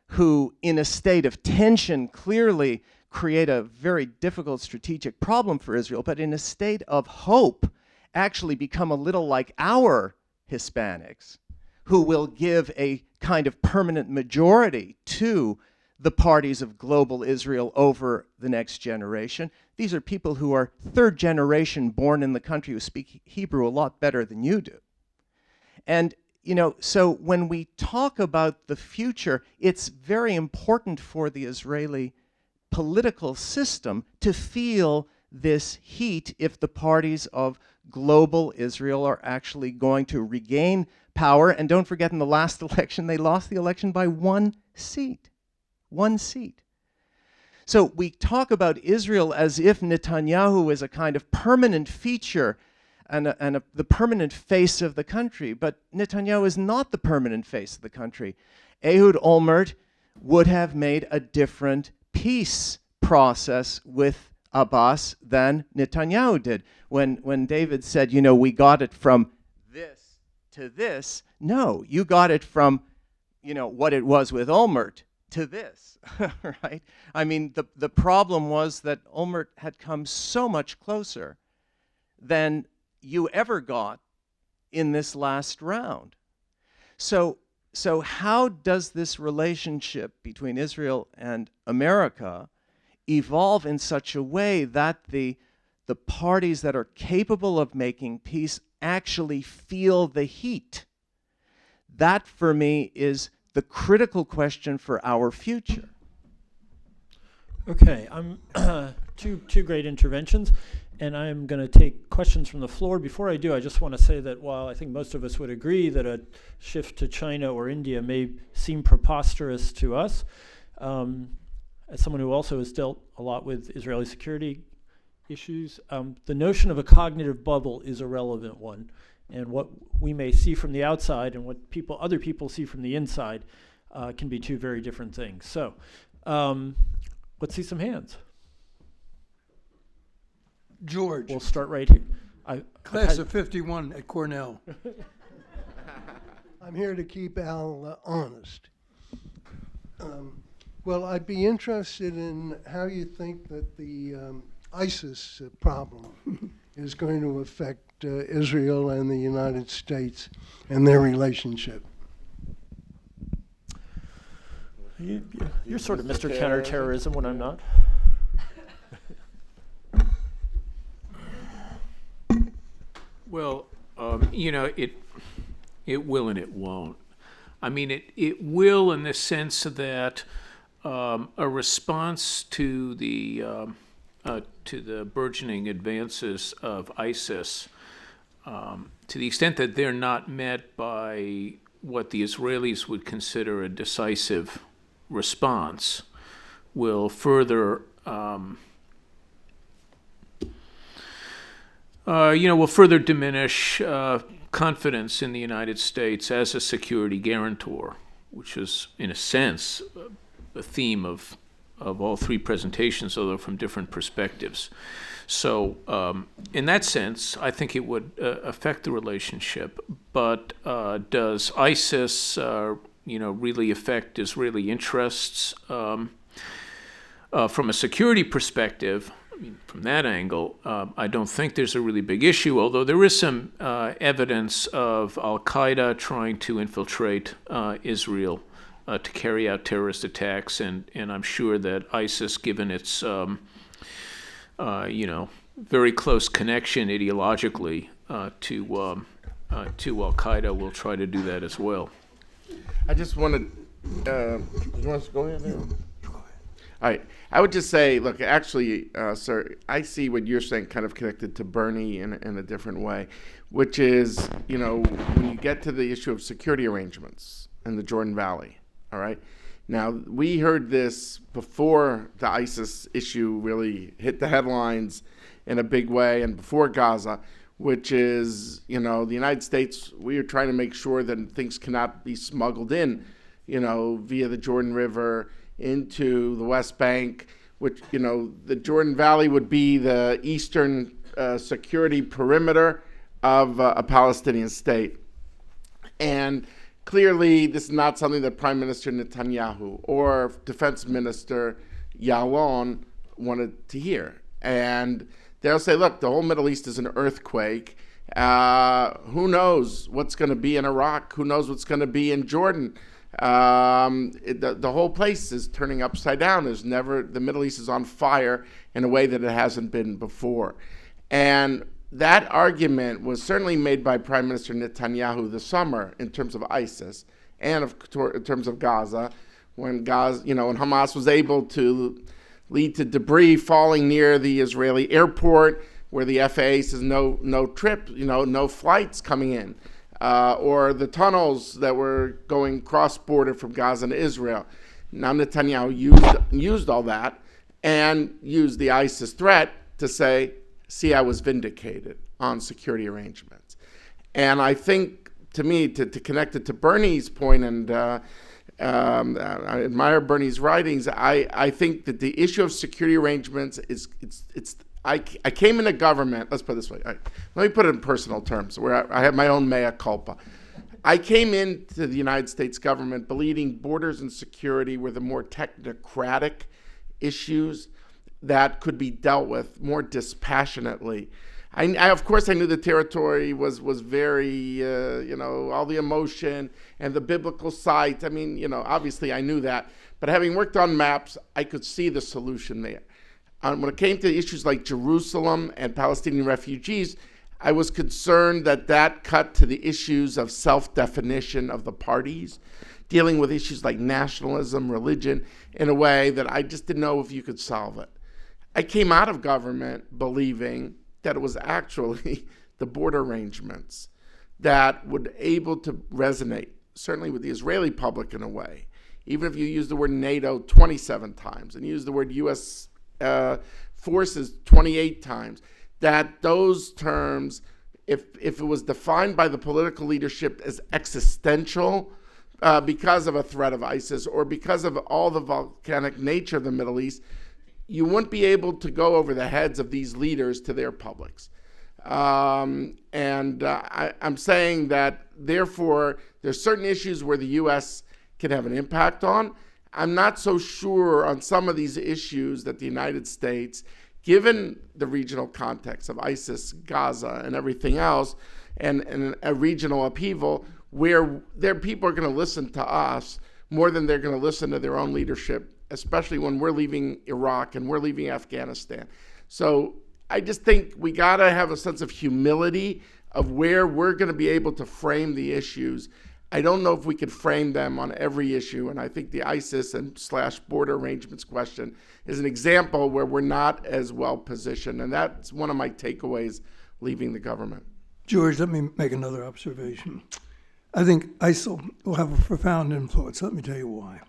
who in a state of tension clearly create a very difficult strategic problem for Israel, but in a state of hope actually become a little like our Hispanics, who will give a kind of permanent majority to the parties of global Israel over the next generation. These are people who are third generation born in the country who speak Hebrew a lot better than you do. And, so when we talk about the future, it's very important for the Israeli political system to feel this heat if the parties of global Israel are actually going to regain power. And don't forget, in the last election, they lost the election by 1 seat. 1 seat. So we talk about Israel as if Netanyahu is a kind of permanent feature and the permanent face of the country, but Netanyahu is not the permanent face of the country. Ehud Olmert would have made a different peace process with Abbas than Netanyahu did. When David said, you know, we got it from this to this, no, you got it from, you know, what it was with Olmert to this, right? I mean, the problem was that Olmert had come so much closer than you ever got in this last round. So how does this relationship between Israel and America evolve in such a way that the parties that are capable of making peace actually feel the heat? That, for me, is the critical question for our future. Okay, I'm two great interventions, and I'm going to take questions from the floor. Before I do, I just want to say that while I think most of us would agree that a shift to China or India may seem preposterous to us, as someone who also has dealt a lot with Israeli security issues, the notion of a cognitive bubble is a relevant one. And what we may see from the outside and what other people see from the inside can be two very different things. So let's see some hands. George, We'll start right here. class of 51 at Cornell. I'm here to keep Al honest. Well, I'd be interested in how you think that the ISIS problem is going to affect Israel and the United States and their relationship. You're sort of Mr. Counterterrorism when I'm not. Well, you know, it will and it won't. I mean, it will in the sense that a response to the burgeoning advances of ISIS, to the extent that they're not met by what the Israelis would consider a decisive response, will further diminish confidence in the United States as a security guarantor, which is, in a sense, a theme of all three presentations, although from different perspectives. So in that sense, I think it would affect the relationship. But does ISIS, really affect Israeli interests? From a security perspective, I mean, from that angle, I don't think there's a really big issue, although there is some evidence of al-Qaeda trying to infiltrate Israel to carry out terrorist attacks, and I'm sure that ISIS, given its very close connection ideologically to al-Qaeda, will try to do that as well. I just wanted, you want us to go ahead now? All right. I would just say, look, actually, sir, I see what you're saying kind of connected to Bernie in a different way, which is, when you get to the issue of security arrangements in the Jordan Valley, all right? Now, we heard this before the ISIS issue really hit the headlines in a big way and before Gaza, which is, the United States, we are trying to make sure that things cannot be smuggled in, via the Jordan River into the West Bank, which, the Jordan Valley would be the eastern security perimeter of a Palestinian state. And clearly, this is not something that Prime Minister Netanyahu or Defense Minister Yalon wanted to hear. And they'll say, look, the whole Middle East is an earthquake. Who knows what's going to be in Iraq? Who knows what's going to be in Jordan? The whole place is turning upside down. The Middle East is on fire in a way that it hasn't been before. And that argument was certainly made by Prime Minister Netanyahu this summer in terms of ISIS and in terms of Gaza, when Hamas was able to lead to debris falling near the Israeli airport, where the FAA says no trip, no flights coming in. or the tunnels that were going cross-border from Gaza to Israel. Now Netanyahu used all that and used the ISIS threat to say, see, I was vindicated on security arrangements. And I think, to me, to connect it to Bernie's point, and I admire Bernie's writings, I think that the issue of security arrangements I came into government, let's put it this way, let me put it in personal terms, where I have my own mea culpa. I came into the United States government believing borders and security were the more technocratic issues that could be dealt with more dispassionately. Of course, I knew the territory was very, all the emotion and the biblical sites. I mean, obviously I knew that. But having worked on maps, I could see the solution there. When it came to issues like Jerusalem and Palestinian refugees, I was concerned that cut to the issues of self-definition of the parties, dealing with issues like nationalism, religion, in a way that I just didn't know if you could solve it. I came out of government believing that it was actually the border arrangements that would able to resonate, certainly with the Israeli public in a way. Even if you use the word NATO 27 times and use the word U.S. forces 28 times, that those terms, if it was defined by the political leadership as existential because of a threat of ISIS or because of all the volcanic nature of the Middle East, you wouldn't be able to go over the heads of these leaders to their publics. I'm saying that, therefore, there's certain issues where the U.S. can have an impact on. I'm not so sure on some of these issues that the United States, given the regional context of ISIS, Gaza, and everything else, and a regional upheaval, where their people are going to listen to us more than they're going to listen to their own leadership, especially when we're leaving Iraq and we're leaving Afghanistan. So I just think we got to have a sense of humility of where we're going to be able to frame the issues. I don't know if we could frame them on every issue, and I think the ISIS and / border arrangements question is an example where we're not as well positioned, and that's one of my takeaways leaving the government. George, let me make another observation. I think ISIL will have a profound influence. Let me tell you why.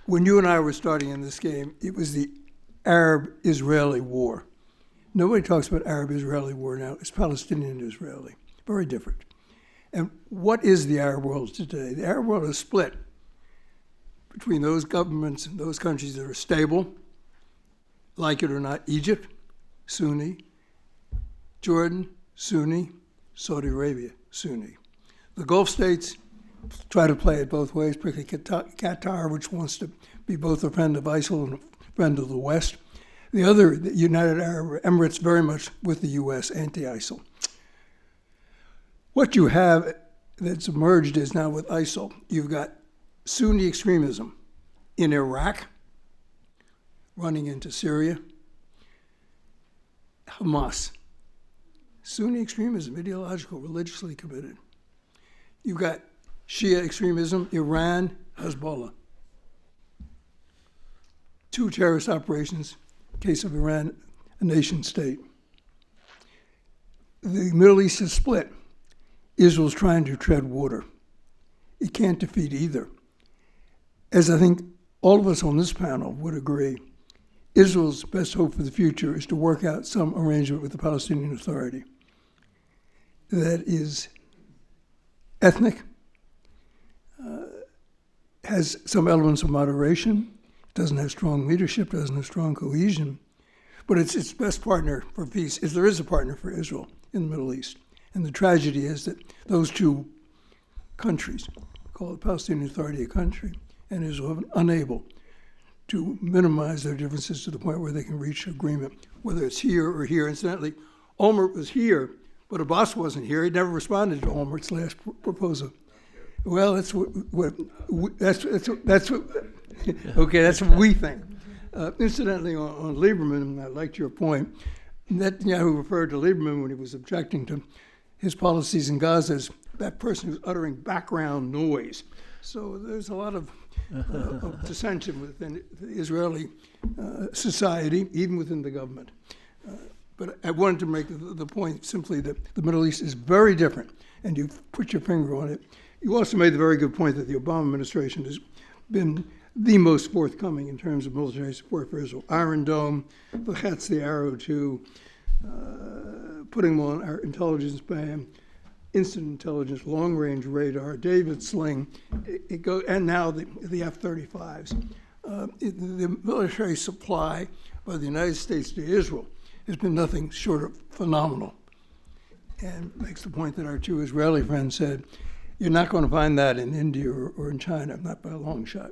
When you and I were starting in this game, it was the Arab-Israeli war. Nobody talks about Arab-Israeli war now. It's Palestinian-Israeli. Very different. And what is the Arab world today? The Arab world is split between those governments and those countries that are stable, like it or not, Egypt, Sunni, Jordan, Sunni, Saudi Arabia, Sunni. The Gulf states try to play it both ways, particularly Qatar, which wants to be both a friend of ISIL and a friend of the West. The other, the United Arab Emirates, very much with the U.S., anti-ISIL. What you have that's emerged is now with ISIL, you've got Sunni extremism in Iraq, running into Syria, Hamas. Sunni extremism, ideological, religiously committed. You've got Shia extremism, Iran, Hezbollah. 2 terrorist operations, case of Iran, a nation state. The Middle East is split. Israel's trying to tread water. It can't defeat either. As I think all of us on this panel would agree, Israel's best hope for the future is to work out some arrangement with the Palestinian Authority that is ethnic, has some elements of moderation, doesn't have strong leadership, doesn't have strong cohesion, but it's its best partner for peace, if there is a partner for Israel in the Middle East. And the tragedy is that those 2 countries, call the Palestinian Authority a country, and Israel have been unable to minimize their differences to the point where they can reach agreement, whether it's here or here. Incidentally, Olmert was here, but Abbas wasn't here. He never responded to Olmert's last proposal. Well, that's what okay, that's what we think. Incidentally, on Lieberman, I liked your point. Netanyahu referred to Lieberman when he was objecting to his policies in Gaza as that person who's uttering background noise. So there's a lot of dissension within the Israeli society, even within the government. But I wanted to make the point simply that the Middle East is very different. and you put your finger on it. You also made the very good point that the Obama administration has been the most forthcoming in terms of military support for Israel. Iron Dome, that's the Arrow 2, putting them on our intelligence band, instant intelligence, long-range radar, David Sling, and now the F-35s. The military supply by the United States to Israel has been nothing short of phenomenal, and makes the point that our two Israeli friends said, you're not going to find that in India or in China, not by a long shot.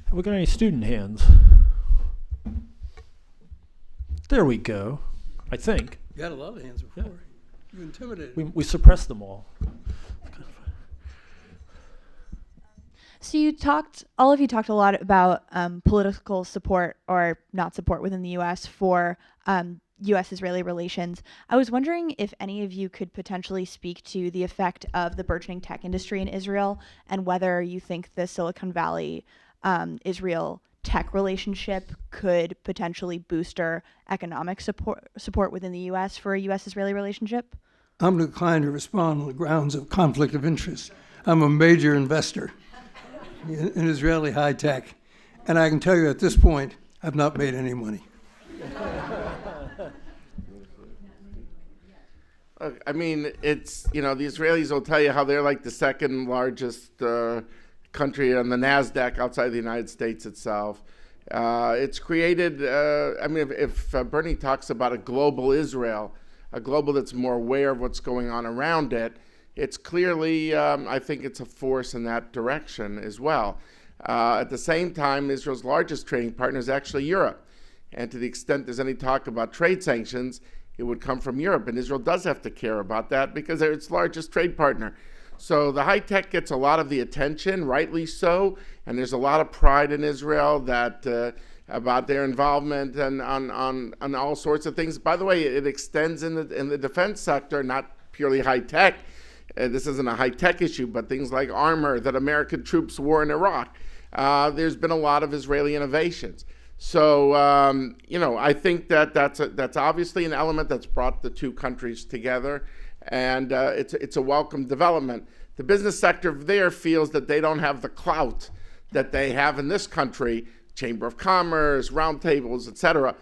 Have we got any student hands? There we go, I think. You had a lot of hands before. Yeah. You intimidated. We suppressed them all. So all of you talked a lot about political support or not support within the U.S. for U.S.-Israeli relations. I was wondering if any of you could potentially speak to the effect of the burgeoning tech industry in Israel and whether you think the Silicon Valley Israel tech relationship could potentially booster economic support within the U.S. for a U.S.-Israeli relationship? I'm inclined to respond on the grounds of conflict of interest. I'm a major investor in Israeli high tech, and I can tell you at this point, I've not made any money. I mean, it's, the Israelis will tell you how they're like the second largest country on the NASDAQ outside the United States itself. It's created, if Bernie talks about a global Israel, a global that's more aware of what's going on around it, it's clearly, I think it's a force in that direction as well. At the same time, Israel's largest trading partner is actually Europe. And to the extent there's any talk about trade sanctions, it would come from Europe. And Israel does have to care about that because they're its largest trade partner. So the high tech gets a lot of the attention, rightly so. And there's a lot of pride in Israel that about their involvement and on all sorts of things. By the way, it extends in the defense sector, not purely high tech. This isn't a high tech issue, but things like armor that American troops wore in Iraq. There's been a lot of Israeli innovations. So, I think that's obviously an element that's brought the two countries together, and it's a welcome development. The business sector there feels that they don't have the clout that they have in this country, Chamber of Commerce, roundtables, et cetera.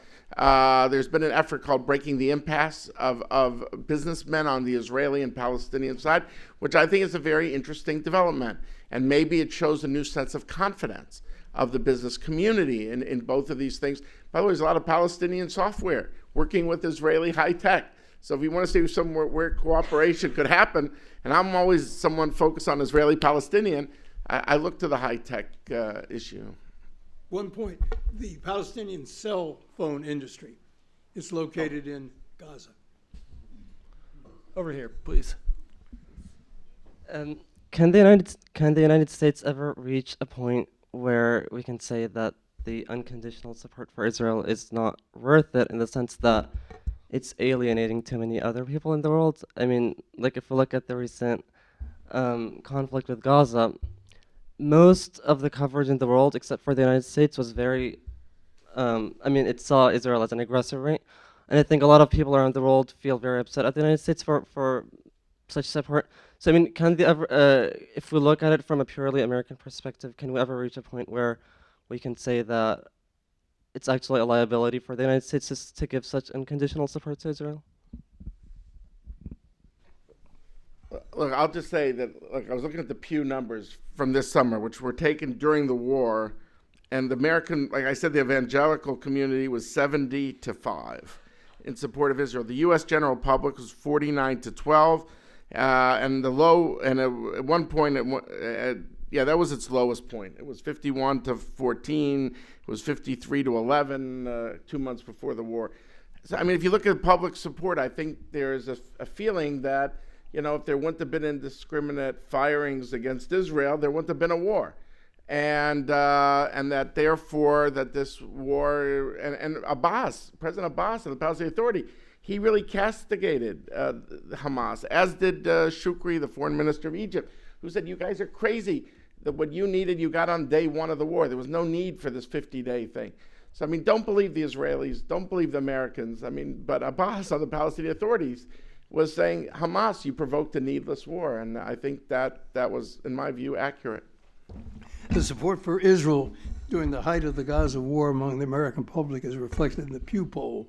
There's been an effort called Breaking the Impasse of businessmen on the Israeli and Palestinian side, which I think is a very interesting development. And maybe it shows a new sense of confidence of the business community in both of these things. By the way, there's a lot of Palestinian software working with Israeli high tech. So if you want to see somewhere where cooperation could happen, and I'm always someone focused on Israeli-Palestinian, I look to the high tech issue. One point, the Palestinian cell phone industry is located in Gaza. Over here, please. Can the United States ever reach a point where we can say that the unconditional support for Israel is not worth it in the sense that it's alienating too many other people in the world? I mean, like if we look at the recent conflict with Gaza, most of the coverage in the world, except for the United States, was very, it saw Israel as an aggressor, right? And I think a lot of people around the world feel very upset at the United States for such support. So, can they ever, if we look at it from a purely American perspective, can we ever reach a point where we can say that it's actually a liability for the United States to give such unconditional support to Israel? Look, I'll just say that, I was looking at the Pew numbers from this summer, which were taken during the war, and the American, like I said, the evangelical community was 70-5 in support of Israel. The U.S. general public was 49-12, and the low, and at one point, that was its lowest point. It was 51-14, it was 53-11 2 months before the war. So, if you look at public support, I think there's a feeling that, if there wouldn't have been indiscriminate firings against Israel, there wouldn't have been a war. And that therefore that this war, and Abbas, President Abbas of the Palestinian Authority, he really castigated Hamas, as did Shukri, the foreign minister of Egypt, who said, you guys are crazy. That what you needed, you got on day one of the war. There was no need for this 50-day thing. So, don't believe the Israelis, don't believe the Americans. But Abbas on the Palestinian Authorities was saying, Hamas, you provoked a needless war. And I think that was, in my view, accurate. The support for Israel during the height of the Gaza war among the American public, as reflected in the Pew poll,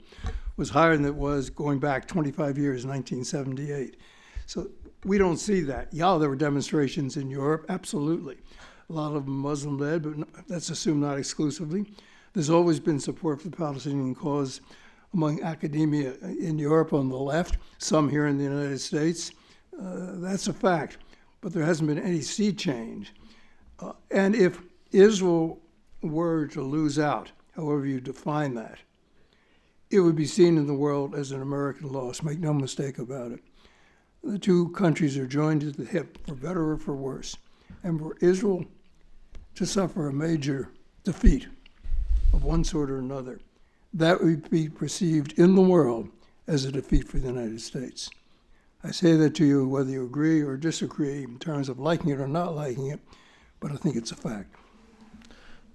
was higher than it was going back 25 years, 1978. So we don't see that. Yeah, there were demonstrations in Europe, absolutely. A lot of them Muslim-led, but that's assumed not exclusively. There's always been support for the Palestinian cause among academia in Europe on the left, some here in the United States. That's a fact, but there hasn't been any sea change. And if Israel were to lose out, however you define that, it would be seen in the world as an American loss, make no mistake about it. The two countries are joined at the hip, for better or for worse. And for Israel to suffer a major defeat of one sort or another, that would be perceived in the world as a defeat for the United States. I say that to you whether you agree or disagree in terms of liking it or not liking it, but I think it's a fact.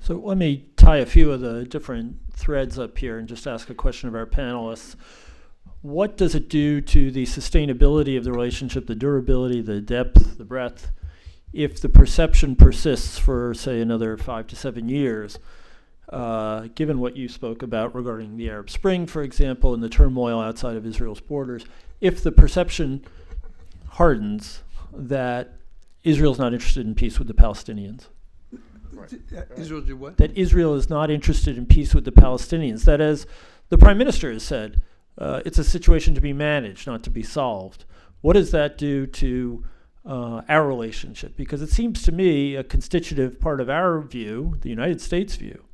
So let me tie a few of the different threads up here and just ask a question of our panelists. What does it do to the sustainability of the relationship, the durability, the depth, the breadth, if the perception persists for, say, another 5 to 7 years, given what you spoke about regarding the Arab Spring, for example, and the turmoil outside of Israel's borders, if the perception hardens that Israel's not interested in peace with the Palestinians? Israel did what? That Israel is not interested in peace with the Palestinians. That, as the Prime Minister has said, it's a situation to be managed, not to be solved. What does that do to our relationship? Because it seems to me a constitutive part of our view, the United States view,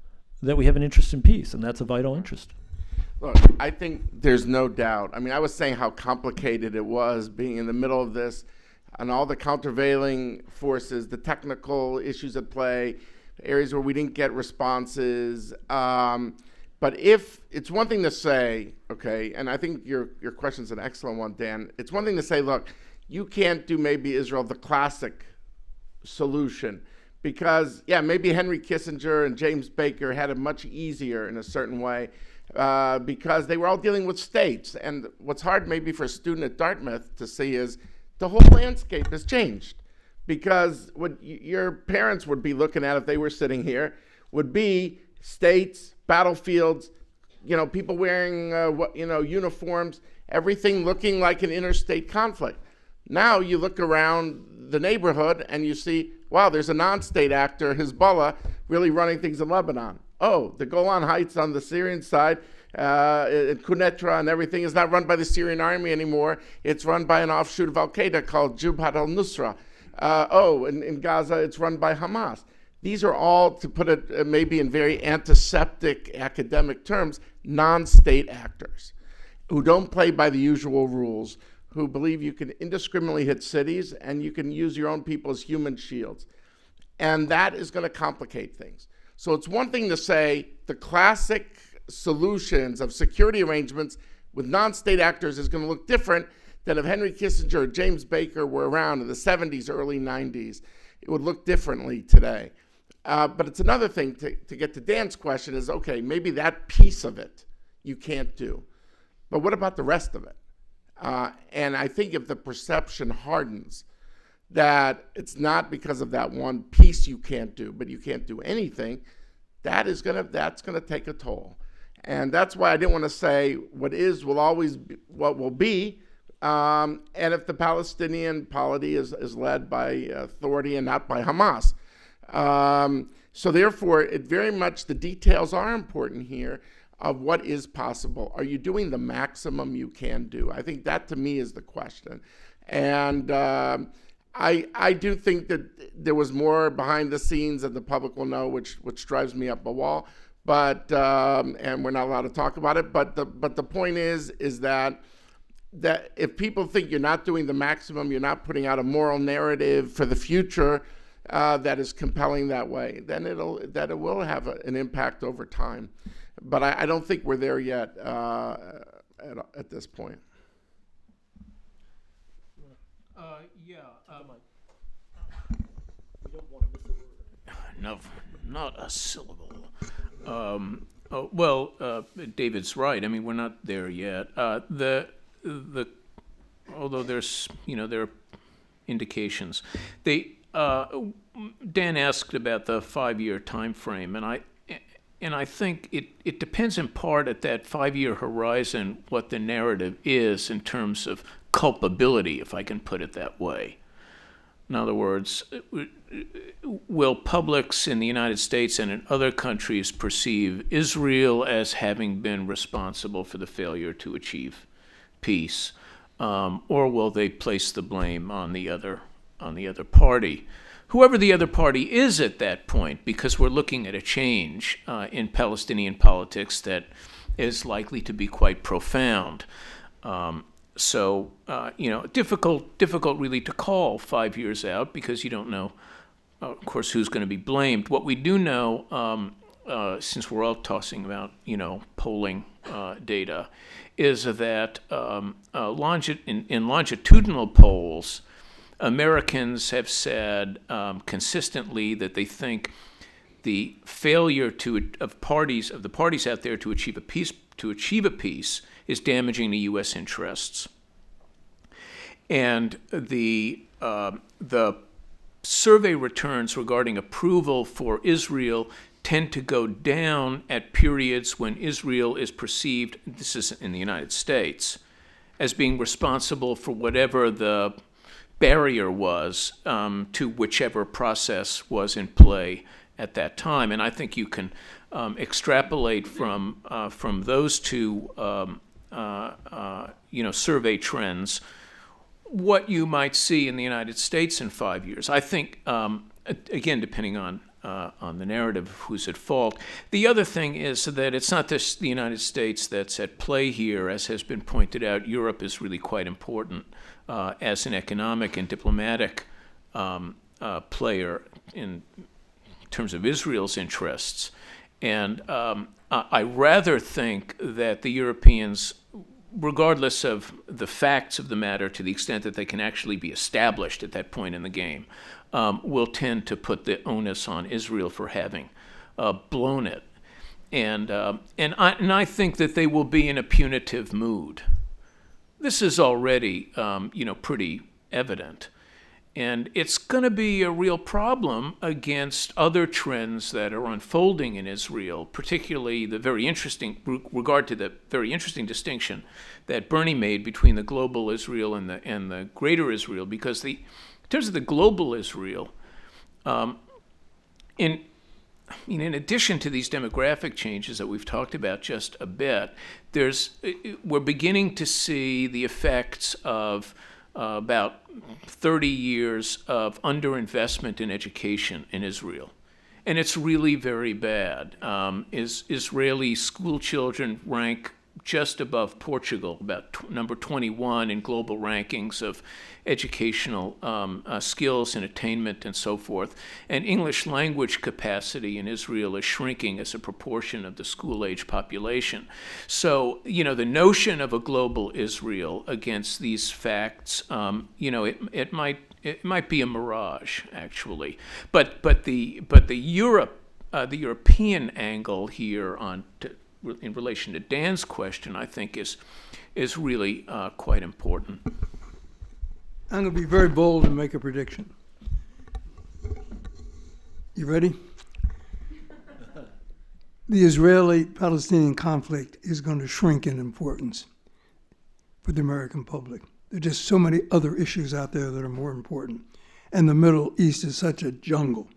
that we have an interest in peace, and that's a vital interest. Look, I think there's no doubt. I mean, I was saying how complicated it was being in the middle of this and all the countervailing forces, the technical issues at play, areas where we didn't get responses. But if it's one thing to say, okay, and I think your question's an excellent one, Dan. It's one thing to say, look, you can't do maybe Israel the classic solution because, yeah, maybe Henry Kissinger and James Baker had it much easier in a certain way because they were all dealing with states. And what's hard maybe for a student at Dartmouth to see is the whole landscape has changed because what your parents would be looking at if they were sitting here would be states, battlefields, people wearing uniforms, everything looking like an interstate conflict. Now you look around the neighborhood and you see, wow, there's a non-state actor, Hezbollah, really running things in Lebanon. Oh, the Golan Heights on the Syrian side, Quneitra and everything is not run by the Syrian army anymore. It's run by an offshoot of Al-Qaeda called Jubhat al-Nusra. In Gaza, it's run by Hamas. These are all, to put it maybe in very antiseptic academic terms, non-state actors who don't play by the usual rules, who believe you can indiscriminately hit cities and you can use your own people as human shields. And that is going to complicate things. So it's one thing to say the classic solutions of security arrangements with non-state actors is going to look different than if Henry Kissinger or James Baker were around in the 70s, early 90s. It would look differently today. But it's another thing to get to Dan's question is, okay, maybe that piece of it you can't do. But what about the rest of it? And I think if the perception hardens that it's not because of that one piece you can't do, but you can't do anything, that's gonna take a toll. And that's why I didn't want to say what is will always be what will be. And if the Palestinian polity is led by authority and not by Hamas. So therefore, it very much, the details are important here of what is possible. Are you doing the maximum you can do? I think that to me is the question. And I do think that there was more behind the scenes that the public will know, which drives me up a wall. But and we're not allowed to talk about it. But the point is that if people think you're not doing the maximum, you're not putting out a moral narrative for the future that is compelling that way, then it will have an impact over time. But I don't think we're there yet at this point. No, not a syllable. David's right. I mean, we're not there yet. The although there's, there are indications. Dan asked about the 5-year time frame, and I think it depends in part at that 5-year horizon what the narrative is in terms of culpability, if I can put it that way. In other words, will publics in the United States and in other countries perceive Israel as having been responsible for the failure to achieve peace, or will they place the blame on the other party? Whoever the other party is at that point, because we're looking at a change in Palestinian politics that is likely to be quite profound. So, difficult really to call 5 years out because you don't know, of course, who's going to be blamed. What we do know, since we're all tossing about, polling data, is that in longitudinal polls, Americans have said consistently that they think the failure of the parties out there to achieve a peace is damaging to U.S. interests, and the survey returns regarding approval for Israel tend to go down at periods when Israel is perceived, this is in the United States, as being responsible for whatever the barrier was to whichever process was in play at that time. And I think you can extrapolate from those two survey trends what you might see in the United States in 5 years. I think, again, depending on the narrative of who's at fault. The other thing is that it's not just the United States that's at play here. As has been pointed out, Europe is really quite important as an economic and diplomatic player in terms of Israel's interests. And I rather think that the Europeans, regardless of the facts of the matter, to the extent that they can actually be established at that point in the game, will tend to put the onus on Israel for having blown it. And I think that they will be in a punitive mood. This is already, pretty evident. And it's going to be a real problem against other trends that are unfolding in Israel, particularly regard to the very interesting distinction that Bernie made between the global Israel and the greater Israel, because in terms of the global Israel, in addition to these demographic changes that we've talked about just a bit, we're beginning to see the effects of about 30 years of underinvestment in education in Israel. And it's really very bad. Israeli school children rank just above Portugal, about number 21 in global rankings of educational skills and attainment and so forth. And English language capacity in Israel is shrinking as a proportion of the school-age population. So, the notion of a global Israel against these facts, it might be a mirage, actually. But the European angle here in relation to Dan's question, I think is really quite important. I'm going to be very bold and make a prediction. You ready? The Israeli-Palestinian conflict is going to shrink in importance for the American public. There are just so many other issues out there that are more important. And the Middle East is such a jungle.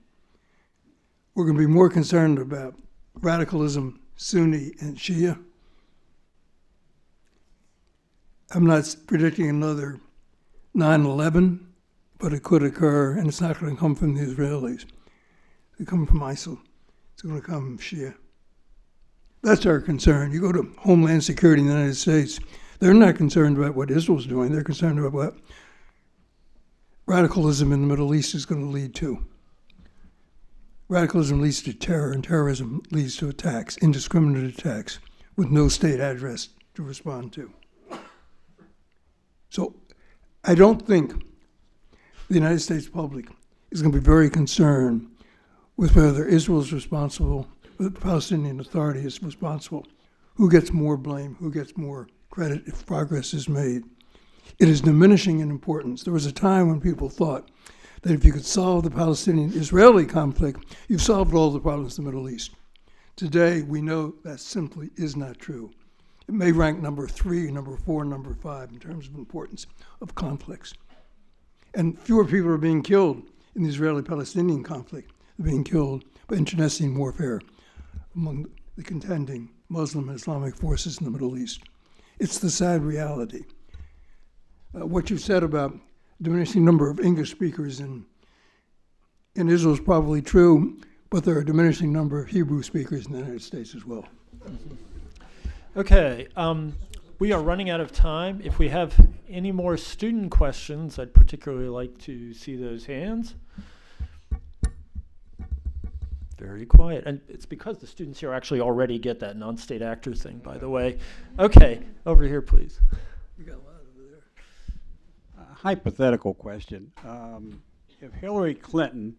We're going to be more concerned about radicalism, Sunni and Shia. I'm not predicting another 9/11, but it could occur, and it's not going to come from the Israelis. It's coming from ISIL. It's going to come from Shia. That's our concern. You go to Homeland Security in the United States, they're not concerned about what Israel's doing. They're concerned about what radicalism in the Middle East is going to lead to. Radicalism leads to terror, and terrorism leads to attacks, indiscriminate attacks, with no state address to respond to. So I don't think the United States public is going to be very concerned with whether Israel is responsible, whether the Palestinian Authority is responsible, who gets more blame, who gets more credit if progress is made. It is diminishing in importance. There was a time when people thought that if you could solve the Palestinian-Israeli conflict, you've solved all the problems in the Middle East. Today, we know that simply is not true. It may rank number 3, number 4, number 5 in terms of importance of conflicts. And fewer people are being killed in the Israeli-Palestinian conflict. They're being killed by internecine warfare among the contending Muslim and Islamic forces in the Middle East. It's the sad reality. What you said about diminishing number of English speakers in Israel is probably true, but there are a diminishing number of Hebrew speakers in the United States as well. Okay, we are running out of time. If we have any more student questions, I'd particularly like to see those hands. Very quiet. And it's because the students here actually already get that non-state actor thing, by the way. Okay, over here, please. We got a lot over there. Hypothetical question. If Hillary Clinton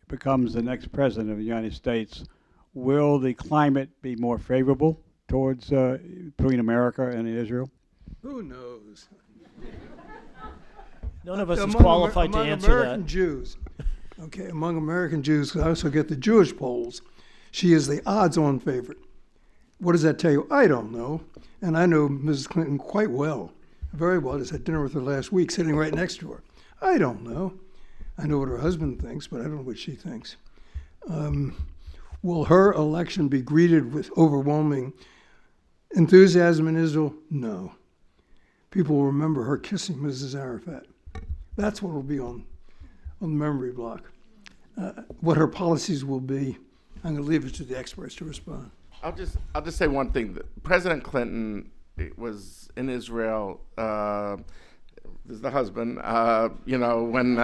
becomes the next president of the United States, will the climate be more favorable towards between America and Israel? Who knows? None of us is qualified to answer American that. Jews, okay, among American Jews, 'cause I also get the Jewish polls, she is the odds-on favorite. What does that tell you? I don't know. And I know Mrs. Clinton quite well, very well. I just had dinner with her last week, sitting right next to her. I don't know. I know what her husband thinks, but I don't know what she thinks. Will her election be greeted with overwhelming enthusiasm in Israel? No. People will remember her kissing Mrs. Arafat. That's what will be on the memory block. What her policies will be, I'm going to leave it to the experts to respond. I'll just say one thing. President Clinton was in Israel. This is the husband. When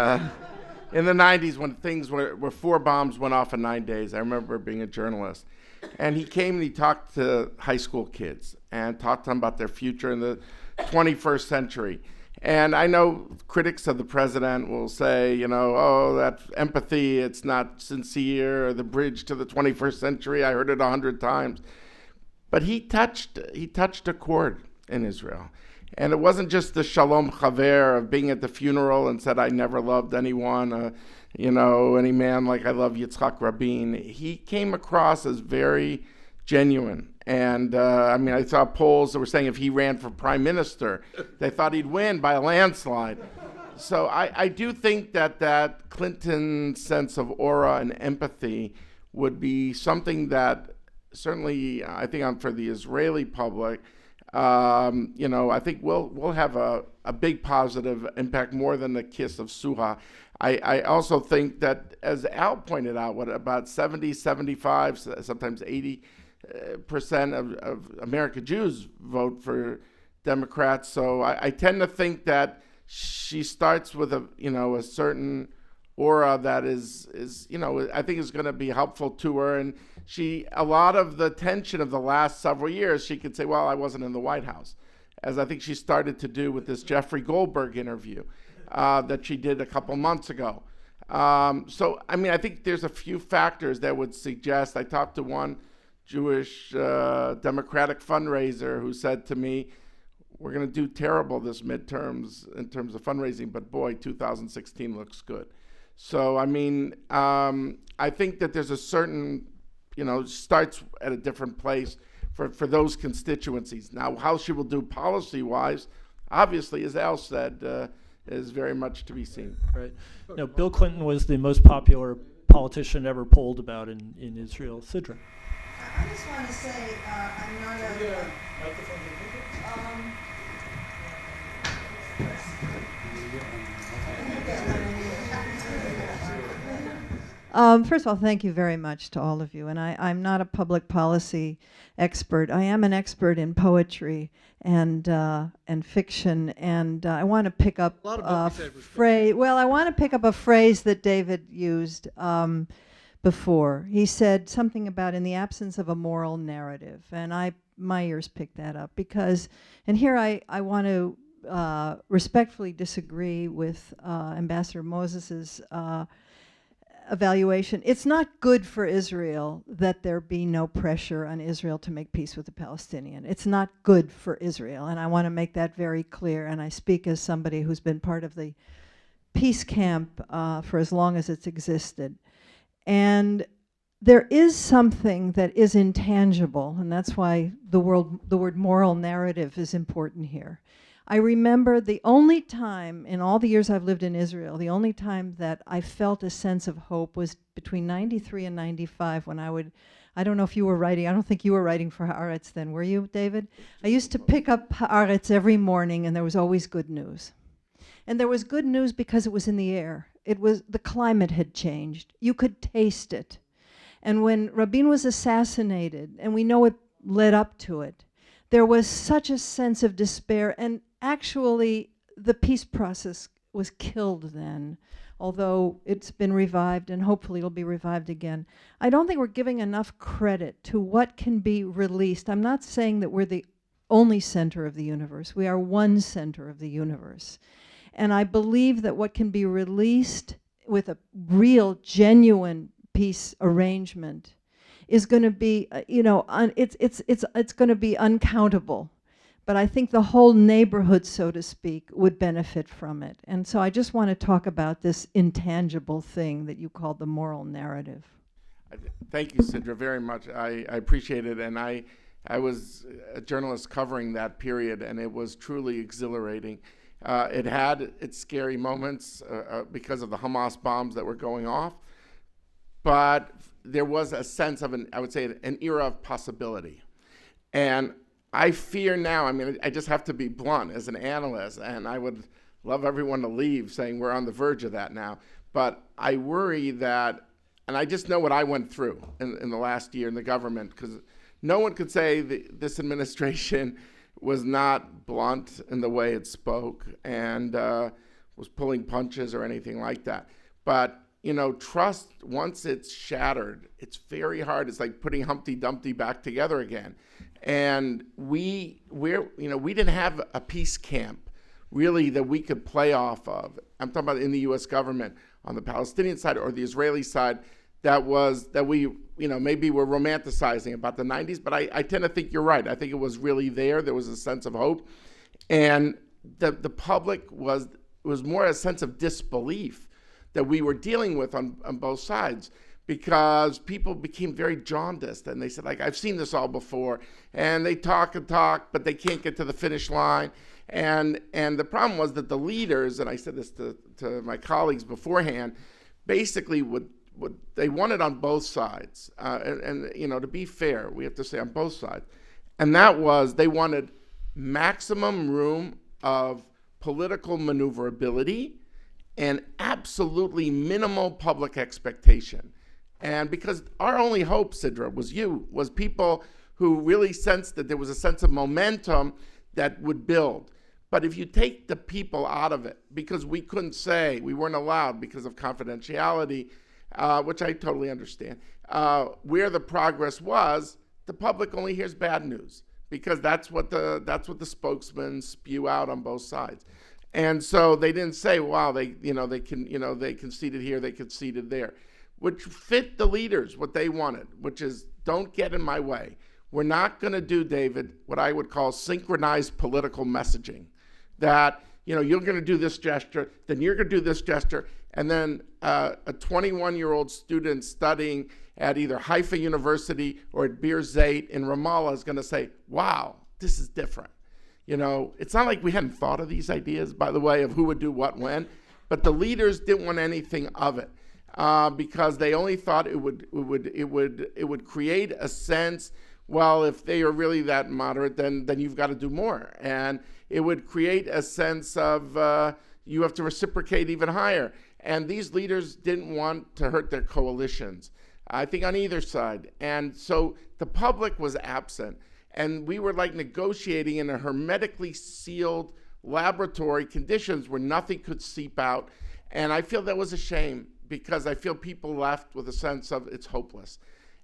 in the 90s, when things were 4 bombs went off in 9 days. I remember being a journalist, and he came and he talked to high school kids and talked to them about their future in the 21st century. And I know critics of the president will say, oh, that empathy, it's not sincere, or the bridge to the 21st century. I heard it 100 times. But he touched a chord in Israel. And it wasn't just the shalom chaver of being at the funeral and said, I never loved anyone, any man like I love Yitzhak Rabin. He came across as very genuine. And I saw polls that were saying if he ran for prime minister, they thought he'd win by a landslide. So I do think that Clinton sense of aura and empathy would be something that certainly, I think for the Israeli public, I think we'll have a big positive impact, more than the kiss of Suha. I also think that, as Al pointed out, about 70, 75, sometimes 80% of American Jews vote for Democrats. So I tend to think that she starts with a certain aura that is I think is going to be helpful to her. And a lot of the tension of the last several years, she could say, well, I wasn't in the White House, as I think she started to do with this Jeffrey Goldberg interview that she did a couple months ago. I think there's a few factors that would suggest. I talked to one Jewish Democratic fundraiser who said to me, we're going to do terrible this midterms in terms of fundraising, but boy, 2016 looks good. So, I think that there's a certain, starts at a different place for those constituencies. Now, how she will do policy-wise, obviously, as Al said, is very much to be seen. Right. No, Bill Clinton was the most popular politician ever polled about in Israel. Sidra. I just want to say I'm not a... First of all, thank you very much to all of you. And I'm not a public policy expert. I am an expert in poetry and fiction. And I want to pick up a phrase. Well, I want to pick up a phrase that David used before. He said something about in the absence of a moral narrative. And my ears picked that up because, and here I want to respectfully disagree with Ambassador Moses's evaluation. It's not good for Israel that there be no pressure on Israel to make peace with the Palestinian. It's not good for Israel, and I want to make that very clear. And I speak as somebody who's been part of the peace camp for as long as it's existed. And there is something that is intangible, and that's why the word moral narrative is important here. I remember the only time in all the years I've lived in Israel, the only time that I felt a sense of hope was between 93 and 95 when I don't know if you were writing, I don't think you were writing for Haaretz then, were you, David? I used to pick up Haaretz every morning and there was always good news. And there was good news because it was in the air. The climate had changed. You could taste it. And when Rabin was assassinated, and we know it led up to it, there was such a sense of despair, and actually the peace process was killed then, although it's been revived and hopefully it'll be revived again. I don't think we're giving enough credit to what can be released. I'm not saying that we're the only center of the universe. We are one center of the universe. And I believe that what can be released with a real, genuine peace arrangement is going to be, it's going to be uncountable. But I think the whole neighborhood, so to speak, would benefit from it. And so I just want to talk about this intangible thing that you call the moral narrative. Thank you, Sidra, very much. I appreciate it. And I was a journalist covering that period, and it was truly exhilarating. It had its scary moments because of the Hamas bombs that were going off. But there was a sense of, I would say, an era of possibility. And I fear now, I just have to be blunt as an analyst, and I would love everyone to leave saying we're on the verge of that now. But I worry that, and I just know what I went through in the last year in the government, because no one could say this administration was not blunt in the way it spoke and was pulling punches or anything like that. But trust, once it's shattered, it's very hard. It's like putting Humpty Dumpty back together again. And we didn't have a peace camp really that we could play off of. I'm talking about in the U.S. government on the Palestinian side or the Israeli side that we maybe we're romanticizing about the 90s, but I tend to think you're right. I think it was really there. There was a sense of hope. And the public was more a sense of disbelief that we were dealing with on both sides, because people became very jaundiced and they said, I've seen this all before, and they talk and talk, but they can't get to the finish line. And the problem was that the leaders, and I said this to my colleagues beforehand, basically what they wanted on both sides, and to be fair, we have to say on both sides, and that was they wanted maximum room of political maneuverability and absolutely minimal public expectation. And because our only hope, Sidra, was people who really sensed that there was a sense of momentum that would build. But if you take the people out of it, because we couldn't say, we weren't allowed because of confidentiality, which I totally understand, where the progress was, the public only hears bad news, because that's what the spokesmen spew out on both sides. And so they didn't say, wow, they conceded here, they conceded there, which fit the leaders, what they wanted, which is don't get in my way. We're not going to do, David, what I would call synchronized political messaging, that you're going to do this gesture, then you're going to do this gesture, and then a 21-year-old student studying at either Haifa University or at Bir Zayt in Ramallah is going to say, wow, this is different. It's not like we hadn't thought of these ideas, by the way, of who would do what when, but the leaders didn't want anything of it because they only thought it would create a sense, well, if they are really that moderate, then you've got to do more, and it would create a sense of you have to reciprocate even higher. And these leaders didn't want to hurt their coalitions, I think, on either side. And so the public was absent. And we were negotiating in a hermetically sealed laboratory conditions where nothing could seep out. And I feel that was a shame, because I feel people left with a sense of it's hopeless.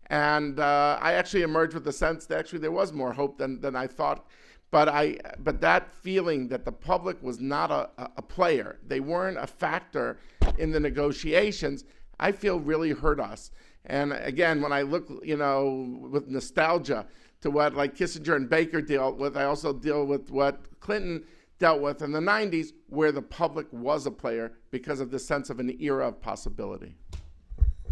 And I actually emerged with the sense that actually there was more hope than I thought. But that feeling that the public was not a player, they weren't a factor in the negotiations, I feel really hurt us. And again, when I look, with nostalgia to what like Kissinger and Baker dealt with, I also deal with what Clinton dealt with in the 90s, where the public was a player because of the sense of an era of possibility.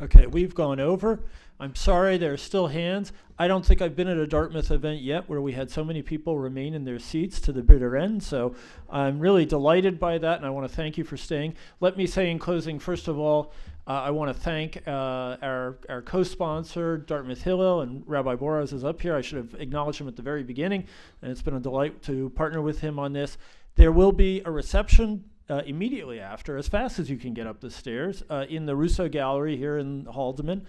Okay, we've gone over. I'm sorry, there are still hands. I don't think I've been at a Dartmouth event yet where we had so many people remain in their seats to the bitter end, so I'm really delighted by that, and I want to thank you for staying. Let me say in closing, first of all, I want to thank our co-sponsor, Dartmouth Hillel, and Rabbi Boraz is up here. I should have acknowledged him at the very beginning, and it's been a delight to partner with him on this. There will be a reception immediately after, as fast as you can get up the stairs, in the Russo Gallery here in Haldeman.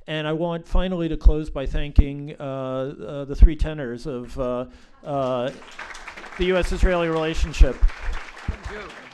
And I want finally to close by thanking the three tenors of the U.S.-Israeli relationship. Thank you.